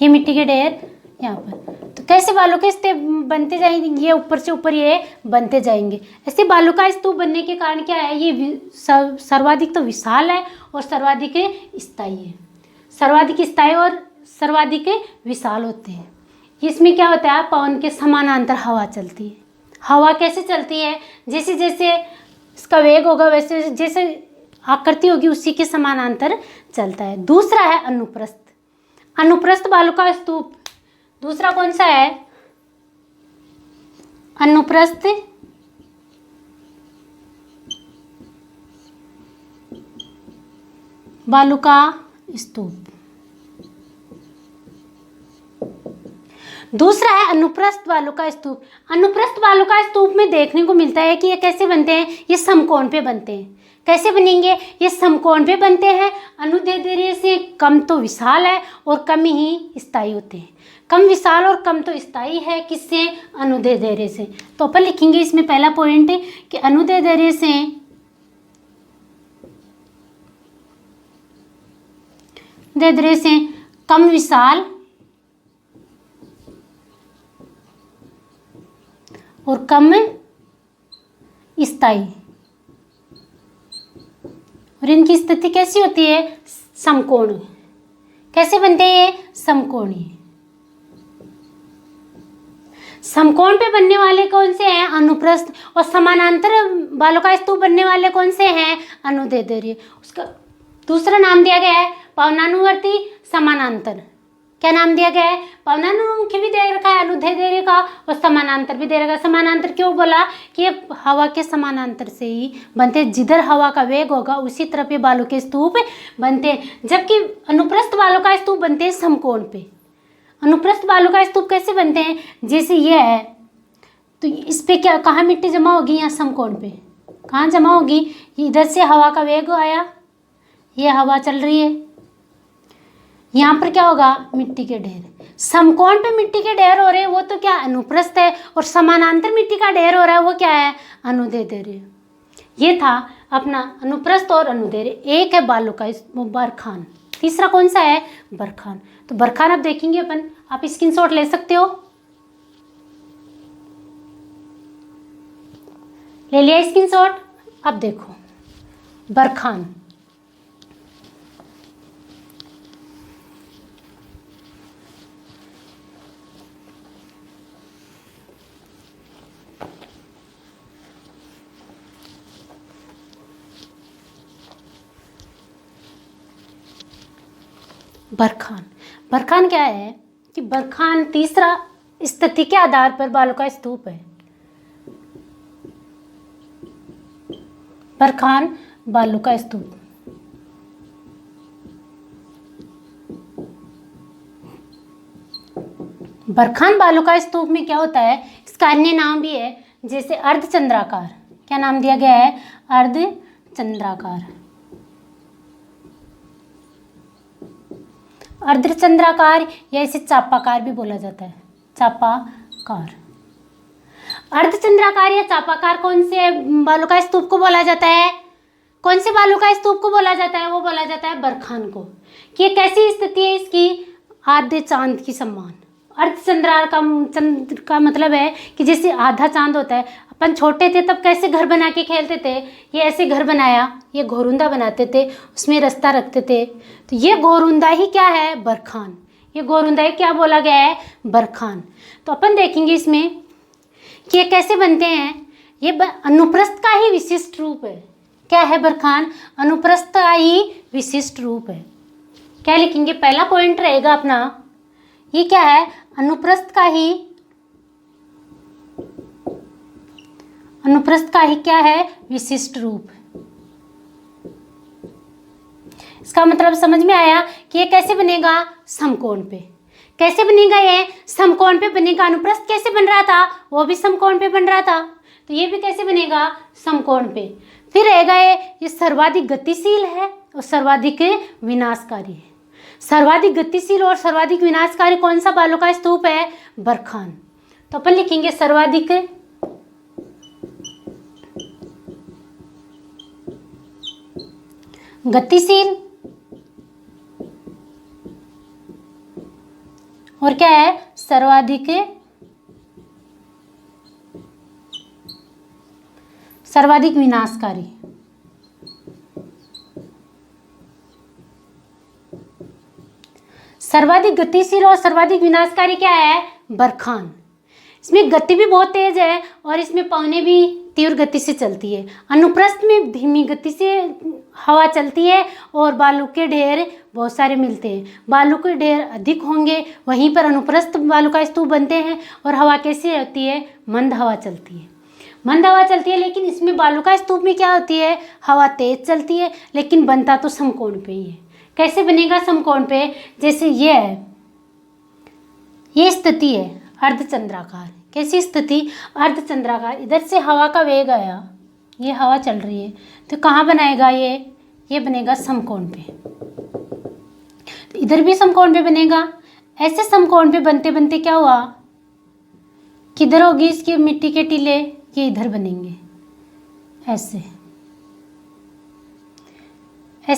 ये मिट्टी के ढेर यहाँ पर। तो कैसे बालुका स्तूप बनते जाएंगे? ये ऊपर से ऊपर ये बनते जाएंगे। ऐसे बालुका स्तूप बनने के कारण क्या है? ये सर्वाधिक तो विशाल है और सर्वाधिक स्थायी है। सर्वाधिक स्थायी और सर्वाधिक विशाल होते हैं। इसमें क्या होता है? पवन के समानांतर हवा चलती है। हवा कैसे चलती है? जैसे जैसे इसका वेग होगा वैसे जैसे आकृति होगी उसी के समानांतर चलता है। दूसरा है अनुप्रस्थ। अनुप्रस्थ बालुका स्तूप। दूसरा कौन सा है? अनुप्रस्थ बालुका स्तूप। दूसरा है अनुप्रस्थ बालू का स्तूप। अनुप्रस्थ बालू का स्तूप में देखने को मिलता है कि ये कैसे बनते हैं, ये समकोण पे बनते हैं। कैसे बनेंगे, ये समकोण पे बनते हैं। अनुदैर्ध्य से कम तो विशाल है और कम ही स्थायी होते हैं। कम विशाल और कम तो स्थायी है किससे, अनुदैर्ध्य से। तो अपन लिखेंगे इसमें पहला पॉइंट है कि अनुदैर्ध्य से कम विशाल और कम स्थायी, और इनकी स्थिति कैसी होती है, समकोण। कैसे बनते हैं ये, समकोणीय। समकोण पे बनने वाले कौन से हैं, अनुप्रस्थ, और समानांतर बालों का स्तूप बनने वाले कौन से हैं, अनुदैर्ध्य। उसका दूसरा नाम दिया गया है पवनानुवर्ती समानांतर। क्या नाम दिया गया है, पवनानुमुखी भी दे रखा है अनुदैर्ध्य का, और समानांतर भी दे रखा है। समानांतर क्यों बोला कि ये हवा के समानांतर से ही बनते हैं, जिधर हवा का वेग होगा उसी तरफ ये बालों के स्तूप बनते हैं। जबकि अनुप्रस्थ बालों का स्तूप बनते हैं समकोण पे। अनुप्रस्थ बालों का स्तूप कैसे बनते हैं, जैसे ये है तो इस पे क्या, कहाँ मिट्टी जमा होगी, यहाँ समकोण पे कहाँ जमा होगी, इधर से हवा का वेग आया, ये हवा चल रही है, यहाँ पर क्या होगा, मिट्टी के ढेर। समकोण पे मिट्टी के ढेर हो रहे हैं वो तो क्या, अनुप्रस्थ है, और समानांतर मिट्टी का ढेर हो रहा है वो क्या है, अनुदैर्ध्य। ये था अपना अनुप्रस्थ और अनुदैर्ध्य। एक है बालों का बरखान, तीसरा कौन सा है, बरखान। तो बरखान अब देखेंगे अपन, आप स्क्रीनशॉट ले सकते हो। ले लिया स्क्रीनशॉट। अब देखो बरखान। बरखान, बरखान क्या है कि बरखान तीसरा स्थिति के आधार पर बालों का स्तूप है। बरखान बालू का स्तूप। बरखान बालू का स्तूप में क्या होता है, इसका अन्य नाम भी है, जैसे अर्धचंद्राकार। क्या नाम दिया गया है, अर्धचंद्राकार। अर्धचंद्राकार या इसे चापाकार भी बोला जाता है, चापाकार। अर्धचंद्राकार या चापाकार कौन से बालू का स्तूप को बोला जाता है, कौन से बालू का स्तूप को बोला जाता है, वो बोला जाता है बरखान को। कि ये कैसी स्थिति है इसकी, आधे चांद की समान। चंद्र का मतलब है कि जैसे आधा चांद होता है। अपन छोटे थे तब कैसे घर बना के खेलते थे, ये ऐसे घर बनाया, ये घोरुंदा बनाते थे, उसमें रास्ता रखते थे। तो ये घोरुंदा ही क्या है, बरखान। ये घोरुंदा ही क्या बोला गया है, बरखान। तो अपन देखेंगे इसमें कि ये कैसे बनते हैं। ये अनुप्रस्थ का ही विशिष्ट रूप है। क्या है बरखान, अनुप्रस्थ का ही विशिष्ट रूप है। क्या लिखेंगे, पहला पॉइंट रहेगा अपना, ये क्या है, अनुप्रस्थ का ही, अनुप्रस्थ का ही क्या है, विशिष्ट रूप। इसका मतलब समझ में आया कि ये कैसे बनेगा, समकोण पे। कैसे बनेगा, ये समकोण पे बनेगा। अनुप्रस्थ कैसे बन रहा था, वो भी समकोण पे बन रहा था, तो ये भी कैसे बनेगा, समकोण पे। फिर रहेगा ये सर्वाधिक गतिशील है और सर्वाधिक विनाशकारी है। सर्वाधिक गतिशील और सर्वाधिक विनाशकारी कौन सा बालू का स्तूप है, बरखान। तो अपन लिखेंगे सर्वाधिक गतिशील और क्या है, सर्वाधिक विनाशकारी। सर्वाधिक गतिशील और सर्वाधिक विनाशकारी क्या है, बरखान। इसमें गति भी बहुत तेज है और इसमें पवनें भी तीव्र गति से चलती है। अनुप्रस्थ में धीमी गति से हवा चलती है और बालू के ढेर बहुत सारे मिलते हैं। बालू के ढेर अधिक होंगे, वहीं पर अनुप्रस्थ बालू का स्तूप बनते हैं। और हवा कैसी होती है, मंद हवा चलती है, मंद हवा चलती है। लेकिन इसमें बालू का स्तूप में क्या होती है, हवा तेज चलती है, लेकिन बनता तो समकोण पे ही है। कैसे बनेगा, समकोण पे। जैसे ये है, ये स्थिति है, अर्धचंद्राकार। कैसी स्थिति? अर्धचंद्राकार। इधर से हवा का वेग आया, ये हवा चल रही है, तो कहाँ बनाएगा ये बनेगा समकोण पे। तो इधर भी समकोण पे बनेगा। ऐसे समकोण पे बनते बनते क्या हुआ, किधर होगी इसकी मिट्टी के टीले, ये इधर बनेंगे, ऐसे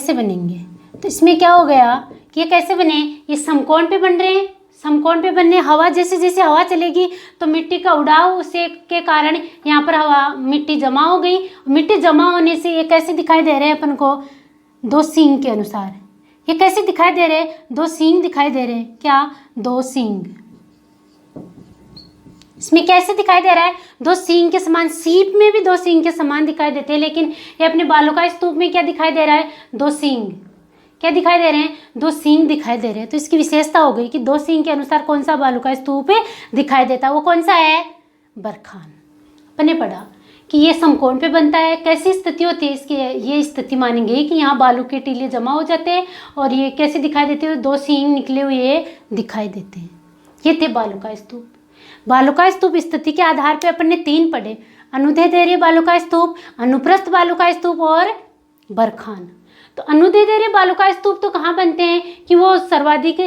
बनेंगे। तो इसमें क्या हो गया कि ये कैसे बने, ये समकोण पे बन रहे हैं, समकोण पे बनने, हवा जैसे जैसे हवा चलेगी तो मिट्टी का उड़ाव से के कारण यहाँ पर हवा मिट्टी जमा हो गई। मिट्टी जमा होने से ये कैसे दिखाई दे रहे हैं अपन को, दो सींग के अनुसार। ये कैसे दिखाई दे रहे हैं, दो सींग दिखाई दे रहे हैं। क्या? दो सींग। इसमें कैसे दिखाई दे रहा है, दो सींग के समान। सीप में भी दो सींग के समान दिखाई देते हैं, लेकिन ये अपने बालों का स्तूप में क्या दिखाई दे रहा है, दो सींग। क्या दिखाई दे रहे हैं, दो सींग दिखाई दे रहे हैं। तो इसकी विशेषता हो गई कि दो सींग के अनुसार कौन सा बालू का स्तूप दिखाई देता है, वो कौन सा है, बरखान। अपने पढ़ा कि ये समकोण पे बनता है। कैसी स्थिति होती है इसकी, ये स्थिति मानेंगे कि यहाँ बालू के टीले जमा हो जाते हैं और ये कैसे दिखाई देते हैं, दो सींग निकले हुए दिखाई देते हैं। ये थे बालू का स्तूप। बालू का स्तूप स्थिति के आधार पर अपन ने 3 पढ़े, अनुदैर्ध्य बालू का स्तूप, अनुप्रस्थ बालू का स्तूप और बरखान। तो अनुदैर्ध्य बालू का स्तूप तो कहाँ बनते हैं कि वो सर्वाधिक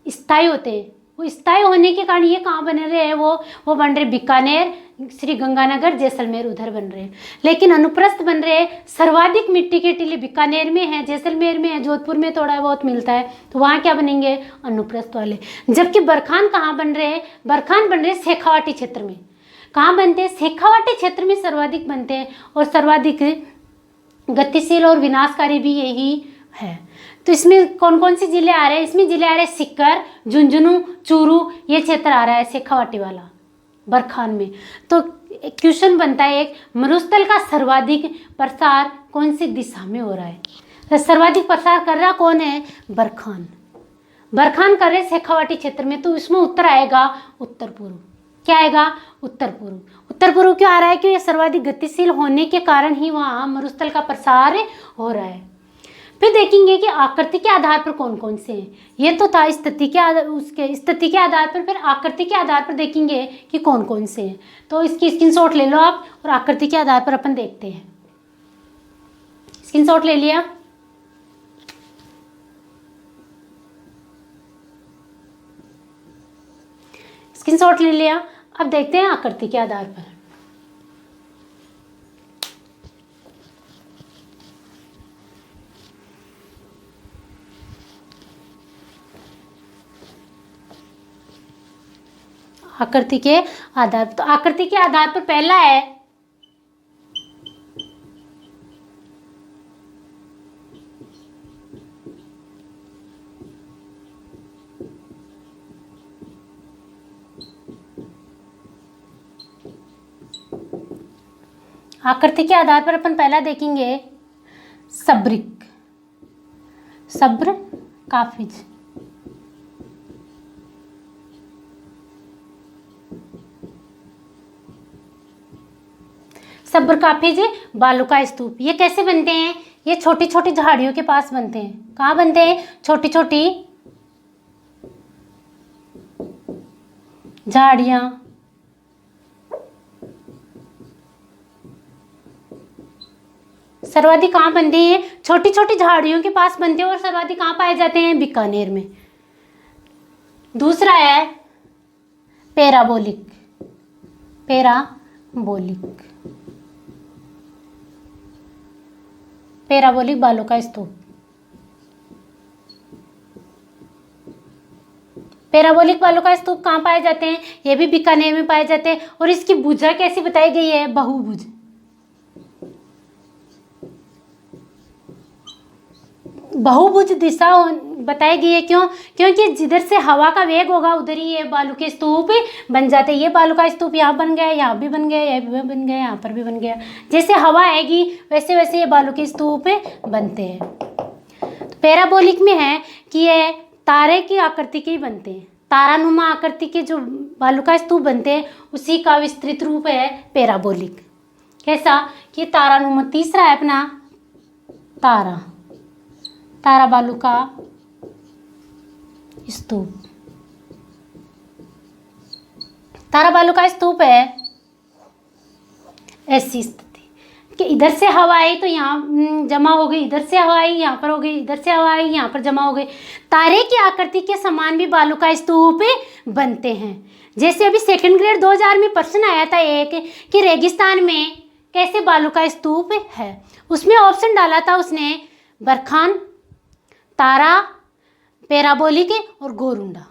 स्थायी होते हैं। वो स्थायी होने के कारण ये कहाँ बन रहे हैं, वो बन रहे बीकानेर, श्री गंगानगर, जैसलमेर, उधर बन रहे हैं। लेकिन अनुप्रस्थ बन रहे हैं, सर्वाधिक मिट्टी के टीले बीकानेर में है, जैसलमेर में है, जोधपुर में थोड़ा बहुत मिलता है, तो वहाँ क्या बनेंगे, अनुप्रस्थ वाले। जबकि बरखान कहाँ बन रहे हैं, बरखान बन रहे हैं शेखावाटी क्षेत्र में। कहाँ बनते हैं, शेखावाटी क्षेत्र में सर्वाधिक बनते हैं और सर्वाधिक गतिशील और विनाशकारी भी यही है। तो इसमें कौन कौन से जिले आ रहे हैं, इसमें जिले आ रहे हैं सीकर, झुंझुनू, चूरू, ये क्षेत्र आ रहा है शेखावाटी वाला बरखान में। तो क्वेश्चन बनता है एक, मरुस्थल का सर्वाधिक प्रसार कौन सी दिशा में हो रहा है, तो सर्वाधिक प्रसार कर रहा कौन है, बरखान। बरखान कर रहे शेखावाटी क्षेत्र में, तो इसमें उत्तर आएगा उत्तर पूर्व। क्या आएगा, उत्तर पूर्व। उत्तर पूर्व क्यों आ रहा है, क्योंकि ये सर्वाधिक गतिशील होने के कारण ही वहाँ मरुस्थल का प्रसार हो रहा है। फिर देखेंगे कि आकृति के आधार पर कौन कौन से हैं। ये तो था स्थिति के आधार, उसके स्थिति के आधार पर, फिर आकृति के आधार पर देखेंगे कि कौन कौन से हैं। तो इसकी स्क्रीनशॉट ले लो आप, और आकृति के आधार पर अपन देखते हैं। स्क्रीनशॉट ले लिया, स्क्रीनशॉट ले लिया। अब देखते हैं आकृति के आधार पर। आकृति के आधार पर, तो आकृति के आधार पर पहला है आकृति के आधार पर अपन पहला देखेंगे सब्रिक, सब्र काफिज। सब्र काफिज बालू का स्तूप। ये कैसे बनते हैं, ये छोटी छोटी झाड़ियों के पास बनते हैं। कहाँ बनते हैं, छोटी छोटी झाड़ियाँ, सर्वाधिक कहाँ बनते हैं, छोटी छोटी झाड़ियों के पास बनते हैं और सर्वाधिक कहाँ पाए जाते हैं, बीकानेर में। दूसरा है पैराबोलिक, पैराबोलिक, पैराबोलिक बालू का स्तूप। पैराबोलिक बालू का स्तूप कहाँ पाए जाते हैं, ये भी बीकानेर में पाए जाते हैं। और इसकी भुजा कैसी बताई गई है, बहुभुज। बहुभुज दिशा बताई गई है, क्यों, क्योंकि जिधर से हवा का वेग होगा उधर ही ये बालू के स्तूप बन जाते हैं। ये बालू का स्तूप यहाँ बन गया, यहाँ भी बन गया, यहाँ भी बन गया, यहाँ पर भी बन गया। जैसे हवा आएगी वैसे वैसे ये बालू के स्तूप बनते हैं। तो पैराबोलिक में है कि ये तारे की आकृति के ही बनते हैं, तारानुमा आकृति के जो बालू का स्तूप बनते हैं उसी का विस्तृत रूप है पैराबोलिक। कैसा कि तारानुमा। तीसरा है अपना तारा, तारा बालू का स्तूप। तारा बालू का स्तूप है, ऐसी स्थिति कि इधर से हवा आई तो यहाँ जमा हो गई, इधर से हवा आई यहाँ पर हो गई, इधर से हवा आई यहाँ पर जमा हो गई। तारे की आकृति के समान भी बालू का स्तूप बनते हैं। जैसे अभी सेकंड ग्रेड 2000 में प्रश्न आया था एक कि रेगिस्तान में कैसे बालू का स्तूप है, उसमें ऑप्शन डाला था उसने बरखान, तारा, पैराबोलिक और गोरुंडा।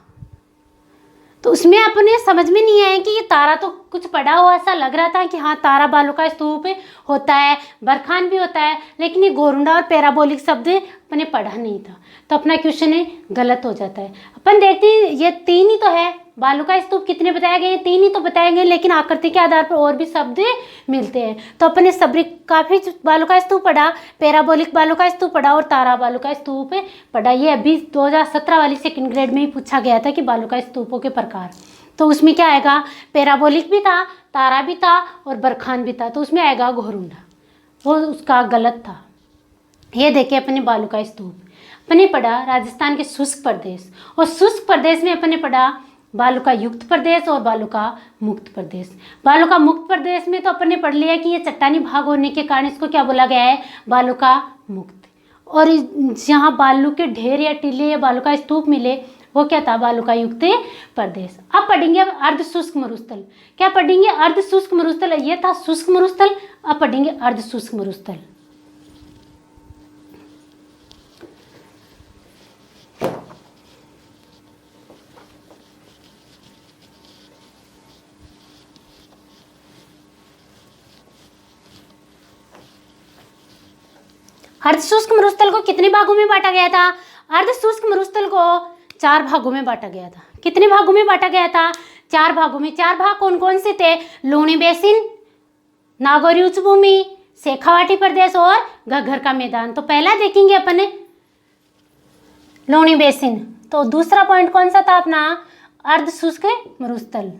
तो उसमें अपने समझ में नहीं आया कि ये तारा तो कुछ पड़ा हुआ सा लग रहा था कि हाँ तारा बालू का स्तूप होता है, बरखान भी होता है, लेकिन ये गोरुंडा और पैराबोलिक शब्द अपने पढ़ा नहीं था, तो अपना क्वेश्चन गलत हो जाता है। अपन देखते हैं ये 3 ही तो है, बालू का स्तूप कितने बताए गए, 3 ही तो बताए गए, लेकिन आकृति के आधार पर और भी शब्द मिलते हैं। तो अपने सब्री काफ़ी बालू का स्तूप पढ़ा, पैराबोलिक बालू का स्तूप पढ़ा और तारा बालू का स्तूप पढ़ा। ये अभी 2017 वाली सेकंड ग्रेड में ही पूछा गया था कि बालू का स्तूपों के प्रकार, तो उसमें क्या आएगा, पैराबोलिक भी था, तारा भी था और बरखान भी था, तो उसमें आएगा गोरुंडा, वो उसका गलत था। ये देखे अपने बालू का स्तूप अपने पढ़ा राजस्थान के शुष्क प्रदेश, और शुष्क प्रदेश में अपने पढ़ा बालू का युक्त प्रदेश और बालू का मुक्त प्रदेश। बालू का मुक्त प्रदेश में तो अपन ने पढ़ लिया कि ये चट्टानी भाग होने के कारण इसको क्या बोला गया है, बालू का मुक्त। और जहाँ बालू के ढेर या टीले या बालू का स्तूप मिले वो क्या था, बालू का युक्त प्रदेश। अब पढ़ेंगे अर्ध शुष्क मरुस्थल। क्या पढ़ेंगे, अर्ध शुष्क मरुस्थल, ये था शुष्क मरुस्थल, अब पढ़ेंगे अर्ध शुष्क मरुस्थल। अर्ध शुष्क मरुस्थल को कितने भागों में बांटा गया था, अर्ध शुष्क मरुस्थल को 4 भागों में बांटा गया था। कितने भागों में बांटा गया था, 4 भागों में। 4 भाग कौन कौन से थे, लूणी बेसिन, नागौरी उच्च भूमि, शेखावाटी प्रदेश और घग्गर का मैदान। तो पहला देखेंगे अपन लूणी बेसिन, तो दूसरा पॉइंट कौन सा था अपना, अर्ध शुष्क मरुस्थल।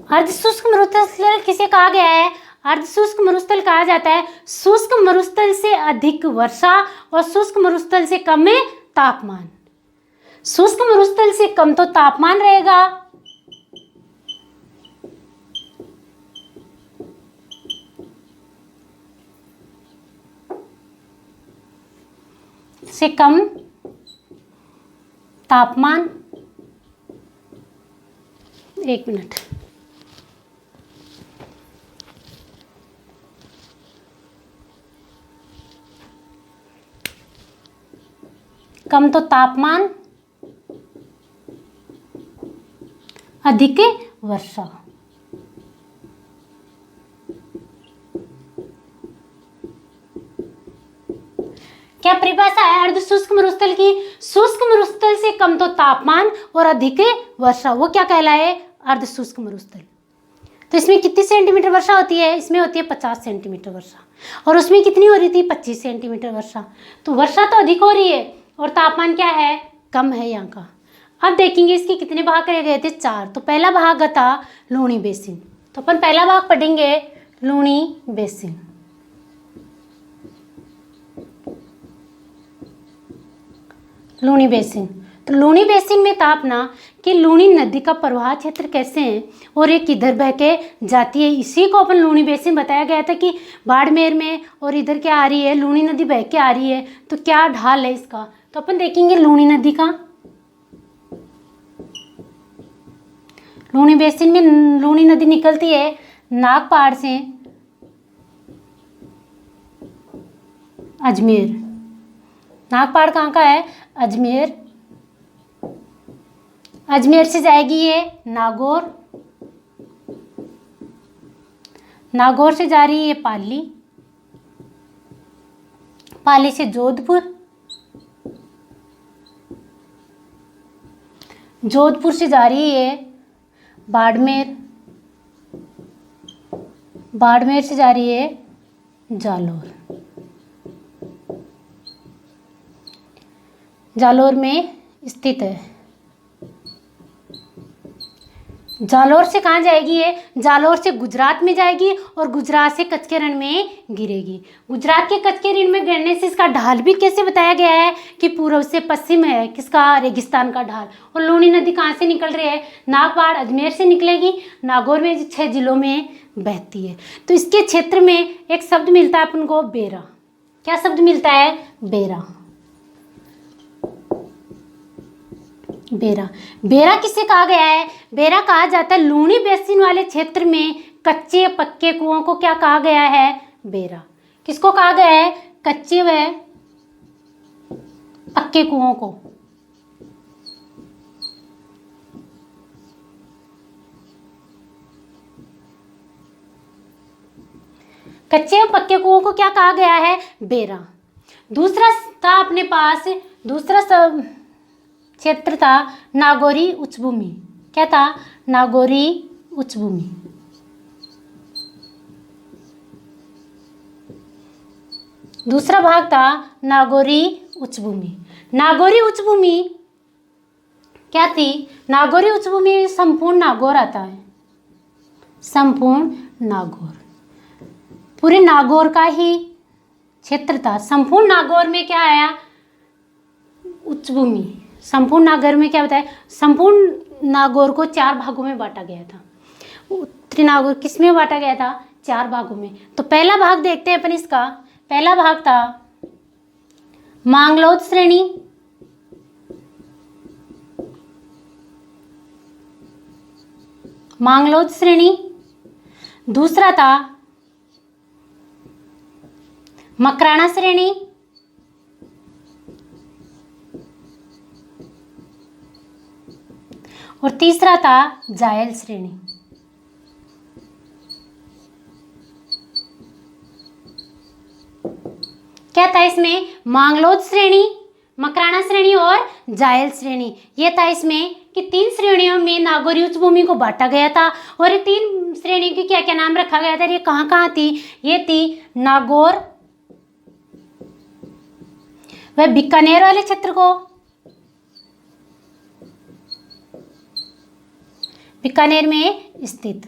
अर्ध शुष्क मरुस्थल किसे कहा गया है, अर्ध शुष्क मरुस्थल कहा जाता है शुष्क मरुस्थल से अधिक वर्षा और शुष्क मरुस्थल से कम में तापमान। शुष्क मरुस्थल से कम तो तापमान रहेगा, से कम तापमान, 1 मिनट, कम तो तापमान, अधिक वर्षा। क्या परिभाषा है अर्ध शुष्क मरुस्थल की, शुष्क मरुस्थल से कम तो तापमान और अधिक वर्षा, वो क्या कहलाए, अर्ध शुष्क मरुस्थल। तो इसमें कितनी सेंटीमीटर वर्षा होती है, इसमें होती है 50 सेंटीमीटर वर्षा, और उसमें कितनी हो रही थी, 25 सेंटीमीटर वर्षा। तो वर्षा तो अधिक हो रही है और तापमान क्या है, कम है यहाँ का। अब देखेंगे इसके कितने भाग करे गए थे, 4। तो पहला भाग था लूणी बेसिन, तो अपन पहला भाग पढ़ेंगे लूणी बेसिन। लूणी बेसिन, तो लूणी बेसिन में था अपना कि लूणी नदी का प्रवाह क्षेत्र कैसे है और ये किधर बह के जाती है, इसी को अपन लूणी बेसिन बताया गया था कि बाड़मेर में और इधर क्या आ रही है, लूणी नदी बह के आ रही है, तो क्या ढाल है इसका। तो अपन देखेंगे लूणी नदी का, लूणी बेसिन में लूणी नदी निकलती है नागपहाड़ से अजमेर। नागपहाड़ कहाँ का है, अजमेर। अजमेर से जाएगी ये नागौर, नागौर से जा रही है पाली, पाली से जोधपुर, जोधपुर से जा रही है बाड़मेर, बाड़मेर से जा रही है जालोर, जालोर में स्थित है। जालौर से कहाँ जाएगी ये? जालौर से गुजरात में जाएगी और गुजरात से कच्छ के रण में गिरेगी। गुजरात के कच्छ के रण में गिरने से इसका ढाल भी कैसे बताया गया है कि पूर्व से पश्चिम है, किसका? रेगिस्तान का ढाल। और लूनी नदी कहाँ से निकल रही है? नागपाड़ अजमेर से निकलेगी, नागौर में 6 जिलों में बहती है। तो इसके क्षेत्र में एक शब्द मिलता है अपन को, बेरा। क्या शब्द मिलता है? बेरा। बेरा। बेरा किसे कहा गया है? बेरा कहा जाता है लूनी बेसिन वाले क्षेत्र में कच्चे पक्के कुओं को क्या कहा गया है? बेरा। किसको कहा गया है? कच्चे व पक्के कुओं को। कच्चे और पक्के कुओं को क्या कहा गया है? बेरा। दूसरा था अपने पास, दूसरा क्षेत्र था नागौरी उच्चभूमि। क्या था? नागौरी उच्चभूमि। दूसरा भाग था नागौरी उच्चभूमि। नागौरी उच्चभूमि क्या थी? नागौरी उच्चभूमि संपूर्ण नागौर आता है, संपूर्ण नागौर, पूरे नागौर का ही क्षेत्र था। संपूर्ण नागौर में क्या आया? उच्चभूमि। संपूर्ण नागौर में क्या बताया? संपूर्ण नागौर को 4 भागों में बांटा गया था। उत्तरी नागौर किस में बांटा गया था? 4 भागों में। तो पहला भाग देखते हैं अपन इसका। पहला भाग था मांगलोद श्रेणी, मांगलोद श्रेणी। दूसरा था मकराना श्रेणी, और तीसरा था जायल श्रेणी। क्या था इसमें? मांगलोद श्रेणी, मकराना श्रेणी और जायल श्रेणी। ये था इसमें कि 3 श्रेणियों में नागौरी उच्चभूमि को बांटा गया था। और ये 3 श्रेणियों की क्या क्या नाम रखा गया था? ये कहाँ कहाँ थी? ये थी नागौर व बीकानेर वाले क्षेत्र को, बीकानेर में स्थित।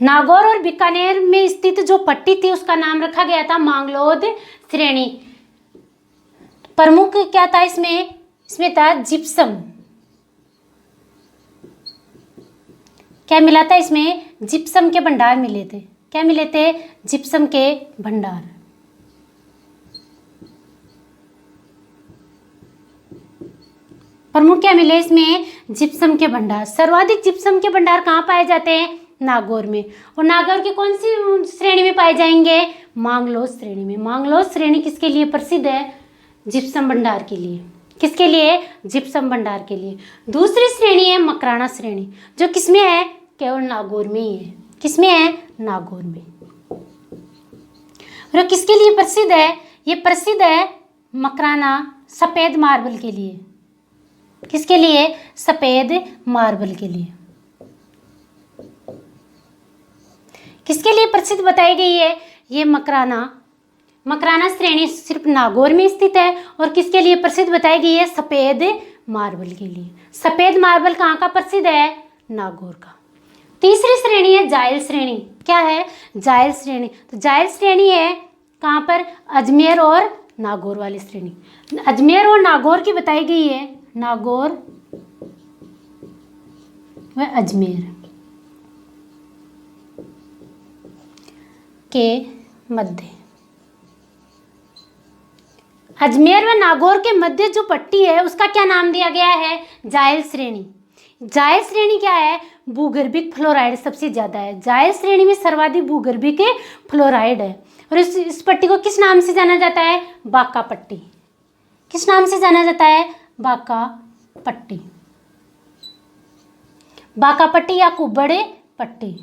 नागौर और बीकानेर में स्थित जो पट्टी थी उसका नाम रखा गया था मांगलोद श्रेणी। प्रमुख क्या था इसमें? इसमें था जिप्सम। क्या मिला था इसमें? जिप्सम के भंडार मिले थे। क्या मिले थे? जिप्सम के भंडार। प्रमुख क्या मिले इसमें? जिप्सम के भंडार। सर्वाधिक जिप्सम के भंडार कहाँ पाए जाते हैं? नागौर में। और नागौर की कौन सी श्रेणी में पाए जाएंगे? मांगलोद श्रेणी में। मांगलोद श्रेणी किसके लिए प्रसिद्ध है? जिप्सम भंडार के लिए। किसके लिए? जिप्सम भंडार के लिए। दूसरी श्रेणी है मकराना श्रेणी, जो किसमें है? केवल नागौर में ही है। किसमें है? नागौर में। और किसके लिए प्रसिद्ध है? ये प्रसिद्ध है मकराना सफेद मार्बल के लिए। किसके लिए? सफेद मार्बल के लिए। किसके लिए प्रसिद्ध बताई गई है? ये मकराना श्रेणी सिर्फ नागौर में स्थित है। और किसके लिए प्रसिद्ध बताई गई है? सफेद मार्बल के लिए। सफेद मार्बल कहाँ का प्रसिद्ध है? नागौर का। तीसरी श्रेणी है जायल श्रेणी। क्या है? जायल श्रेणी। तो जायल श्रेणी है कहाँ पर? अजमेर और नागौर वाली श्रेणी। अजमेर और नागौर की बताई गई है, नागौर व अजमेर के मध्य। अजमेर व नागौर के मध्य जो पट्टी है उसका क्या नाम दिया गया है? जायल श्रेणी। जायल श्रेणी क्या है? भूगर्भिक फ्लोराइड सबसे ज्यादा है। जायल श्रेणी में सर्वाधिक भूगर्भिक फ्लोराइड है। और इस पट्टी को किस नाम से जाना जाता है? बाका पट्टी। किस नाम से जाना जाता है? बाका पट्टी। बाका पट्टी या कुब्बड़ पट्टी।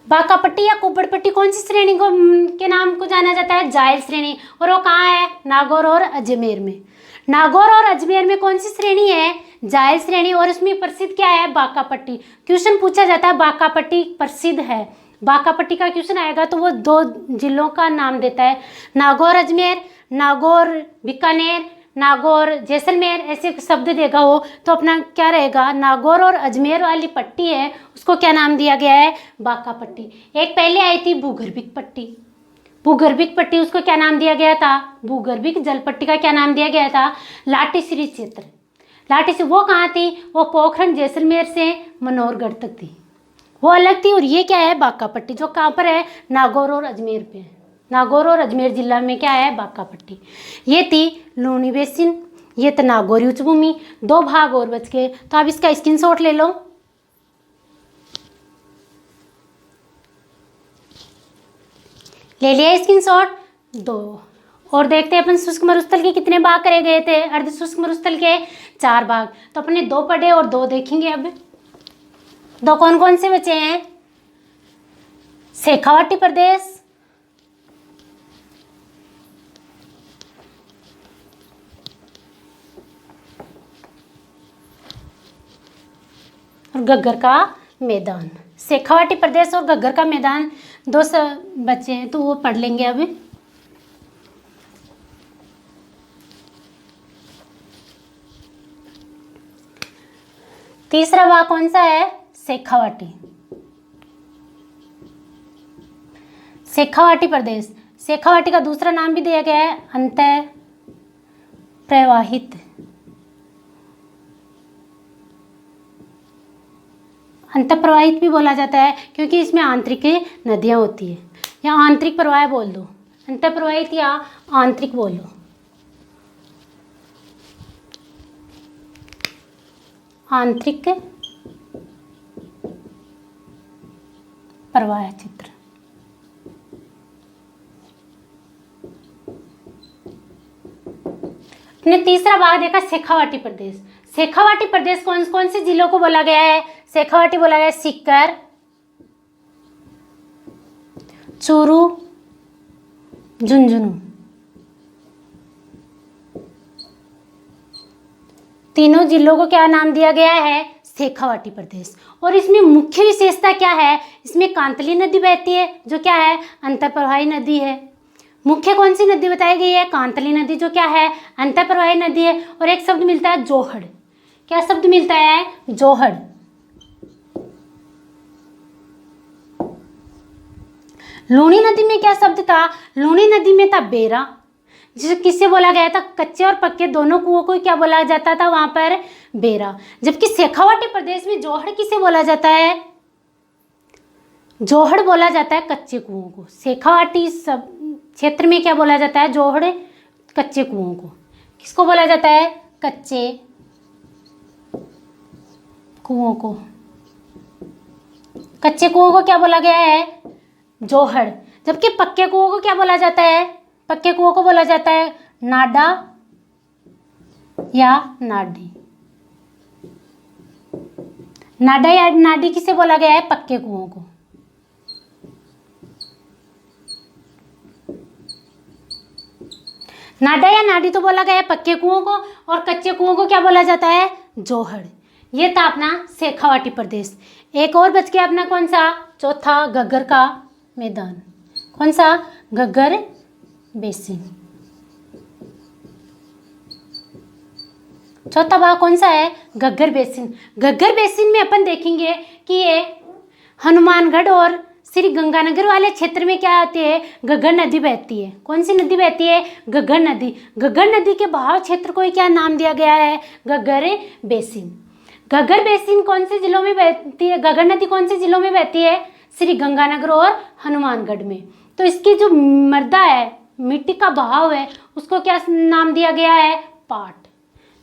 बाका पट्टी या कुब्बड़ पट्टी कौन सी श्रेणी को के नाम को जाना जाता है? जायल श्रेणी। और वो कहाँ है? नागौर और अजमेर में। नागौर और अजमेर में कौन सी श्रेणी है? जायल श्रेणी। और इसमें प्रसिद्ध क्या है? बाका पट्टी। क्वेश्चन पूछा जाता है बाका पट्टी प्रसिद्ध है। बाका पट्टी का क्वेश्चन आएगा तो वो 2 जिलों का नाम देता है, नागौर अजमेर। नागौर बीकानेर, नागौर जैसलमेर ऐसे शब्द देगा हो तो अपना क्या रहेगा, नागौर और अजमेर वाली पट्टी है उसको क्या नाम दिया गया है, बांका पट्टी। एक पहले आई थी भूगर्भिक पट्टी, भूगर्भिक पट्टी उसको क्या नाम दिया गया था, भूगर्भिक जल पट्टी का क्या नाम दिया गया था, लाटीश्री क्षेत्र। लाटीश्री वो कहाँ थी, वो पोखरण जैसलमेर से मनोहरगढ़ तक थी, वो अलग थी। और ये क्या है, बांका पट्टी, जो कहाँ पर है, नागौर और अजमेर पे है। नागौर और अजमेर जिला में क्या है, बांका पट्टी। ये थी लूनी बेसिन, ये तो नागौरी उच्च भूमि। 2 भाग और बच गए, तो आप इसका स्क्रीनशॉट ले लो। ले लिया स्क्रीनशॉट। 2 और देखते हैं अपन शुष्क मरुस्थल के कितने भाग करे गए थे, अर्ध शुष्क मरुस्थल के 4 भाग। तो अपने 2 पढ़े और 2 देखेंगे। अब 2 कौन कौन से बचे हैं, शेखावाटी प्रदेश और घग्गर का मैदान। शेखावाटी प्रदेश और घग्गर का मैदान 2 बचे हैं, तो वो पढ़ लेंगे अभी। तीसरा भाग कौन सा है, शेखावाटी। शेखावाटी प्रदेश, शेखावाटी का दूसरा नाम भी दिया गया है अंतः प्रवाहित। अंतःप्रवाहित भी बोला जाता है क्योंकि इसमें आंतरिक नदियां होती है, या आंतरिक प्रवाह बोल दो, अंतःप्रवाहित या आंतरिक बोलो। आंतरिक प्रवाह क्षेत्र। अपने तीसरा भाग देखा शेखावाटी प्रदेश। शेखावाटी प्रदेश कौन कौन से जिलों को बोला गया है, शेखावाटी बोला गया है सीकर, चूरू, झुंझुनू, तीनों जिलों को क्या नाम दिया गया है, शेखावाटी प्रदेश। और इसमें मुख्य विशेषता क्या है, इसमें कांतली नदी बहती है जो क्या है, अंतःप्रवाही नदी है। मुख्य कौन सी नदी बताई गई है, कांतली नदी जो क्या है, अंतःप्रवाही नदी है। और एक शब्द मिलता है जोहड़, क्या शब्द मिलता है, जोहड़। लूनी नदी में क्या शब्द था, लूनी नदी में था बेरा, जिसे किससे बोला गया था, कच्चे और पक्के दोनों कुओं को क्या बोला जाता था वहां पर, बेरा। जबकि शेखावाटी प्रदेश में जोहड़ किसे बोला जाता है, जोहड़ बोला जाता है कच्चे कुओं को। शेखावाटी सब क्षेत्र में क्या बोला जाता है, जोहड़ कच्चे कुओं को। किसको बोला जाता है, कच्चे कुओं को। कच्चे कुओं को क्या बोला गया है, जोहड़। जबकि पक्के कुओं को क्या बोला जाता है, पक्के कुओं को बोला जाता है नाडा या नाडी। नाडा या नाडी किसे बोला गया है, पक्के कुओं को। नाडा या नाडी तो बोला गया है पक्के कुओं को, और कच्चे कुओं को क्या बोला जाता है, जोहड़। ये था अपना शेखावाटी प्रदेश। एक और बच गया अपना कौन सा, चौथा, घग्गर का मैदान। कौन सा, घग्गर बेसिन। चौथा भाग कौन सा है, घग्गर बेसिन। घग्गर बेसिन में अपन देखेंगे कि ये हनुमानगढ़ और श्री गंगानगर वाले क्षेत्र में क्या आती है, घग्गर नदी बहती है। कौन सी नदी बहती है, घग्गर नदी। घग्गर नदी के बहाव क्षेत्र को क्या नाम दिया गया है, घग्गर बेसिन। घग्गर बेसिन कौन से जिलों में बहती है, घग्गर नदी कौन से जिलों में बहती है, श्री गंगानगर और हनुमानगढ़ में। तो इसकी जो मृदा है, मिट्टी का बहाव है, उसको क्या नाम दिया गया है, पाट।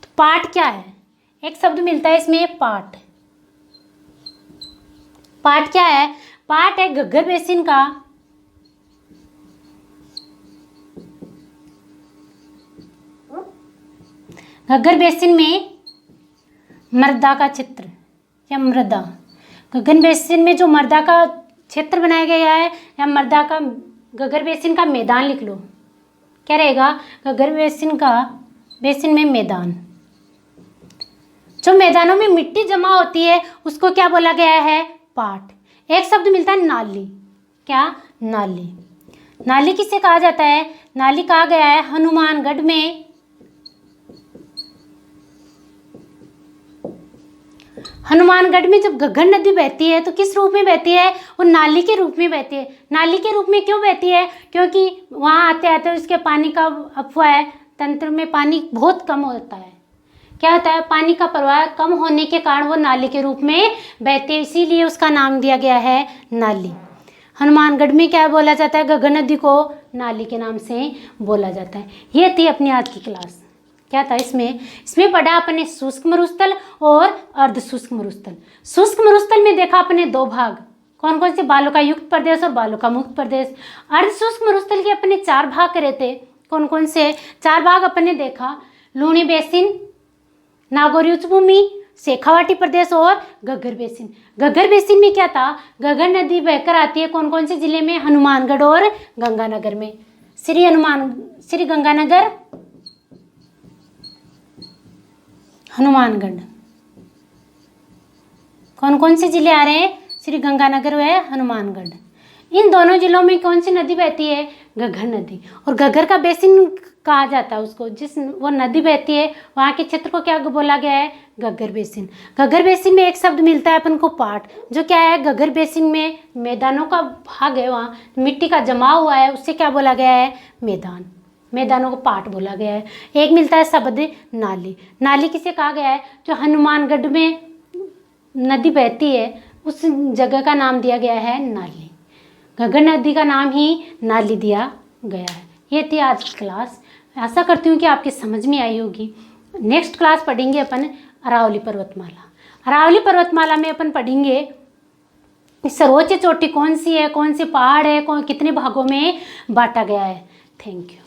तो पाट क्या है, एक शब्द मिलता है इसमें, पाट। पाट क्या है, पाट है घग्गर बेसिन का घग्गर बेसिन में मृदा का क्षेत्र या मृदा। घग्गर बेसिन में जो मृदा का क्षेत्र बनाया गया है, या मृदा का, घग्गर बेसिन का मैदान लिख लो, क्या रहेगा, घग्गर बेसिन में मैदान। जो मैदानों में मिट्टी जमा होती है उसको क्या बोला गया है, पाट। एक शब्द मिलता है नाली, क्या, नाली। नाली किसे कहा जाता है? नाली कहा गया है हनुमानगढ़ में हनुमानगढ़ में जब घग्गर नदी बहती है तो किस रूप में बहती है? वो नाली के रूप में बहती है। नाली के रूप में क्यों बहती है? क्योंकि वहाँ आते आते उसके पानी का अपव्यय तंत्र में पानी बहुत कम होता है। क्या होता है? पानी का प्रवाह कम होने के कारण वो नाली के रूप में बहती है, इसीलिए उसका नाम दिया गया है नाली। हनुमानगढ़ में क्या बोला जाता है? घग्गर नदी को नाली के नाम से बोला जाता है। ये थी अपनी आज की क्लास। क्या था इसमें पढ़ा अपने शुष्क मरुस्थल और अर्ध शुष्क मरुस्थल। शुष्क मरुस्थल में देखा अपने दो भाग, कौन कौन से? बालू का युक्त प्रदेश और बालू का मुक्त प्रदेश। अर्ध शुष्क मरुस्थल के अपने 4 भाग करे थे, कौन कौन से? 4 भाग अपने देखा, लूणी बेसिन, नागौरी उच्च भूमि, शेखावाटी प्रदेश और घग्गर बेसिन। घग्गर बेसिन में क्या था? घग्गर नदी बहकर आती है कौन कौन से जिले में? हनुमानगढ़ और गंगानगर में। श्री गंगानगर, हनुमानगढ़, कौन कौन से जिले आ रहे हैं? श्री गंगानगर व हनुमानगढ़। इन दोनों जिलों में कौन सी नदी बहती है? घग्गर नदी। और घग्गर का बेसिन कहा जाता है उसको, जिस वो नदी बहती है वहाँ के क्षेत्र को क्या बोला गया है? घग्गर बेसिन। घग्गर बेसिन में एक शब्द मिलता है अपन को पाट, जो क्या है? घग्गर बेसिन में मैदानों का भाग है, वहाँ मिट्टी का जमाव हुआ है, उससे क्या बोला गया है? मैदान। मैदानों को पाट बोला गया है। एक मिलता है शब्द नाली। नाली किसे कहा गया है? जो हनुमानगढ़ में नदी बहती है उस जगह का नाम दिया गया है नाली। घग्गर नदी का नाम ही नाली दिया गया है। ये थी आज की क्लास। आशा करती हूँ कि आपकी समझ में आई होगी। नेक्स्ट क्लास पढ़ेंगे अपन अरावली पर्वतमाला। अरावली पर्वतमाला में अपन पढ़ेंगे सर्वोच्च चोटी कौन सी है, कौन से पहाड़ है, कितने भागों में बांटा गया है। Thank you.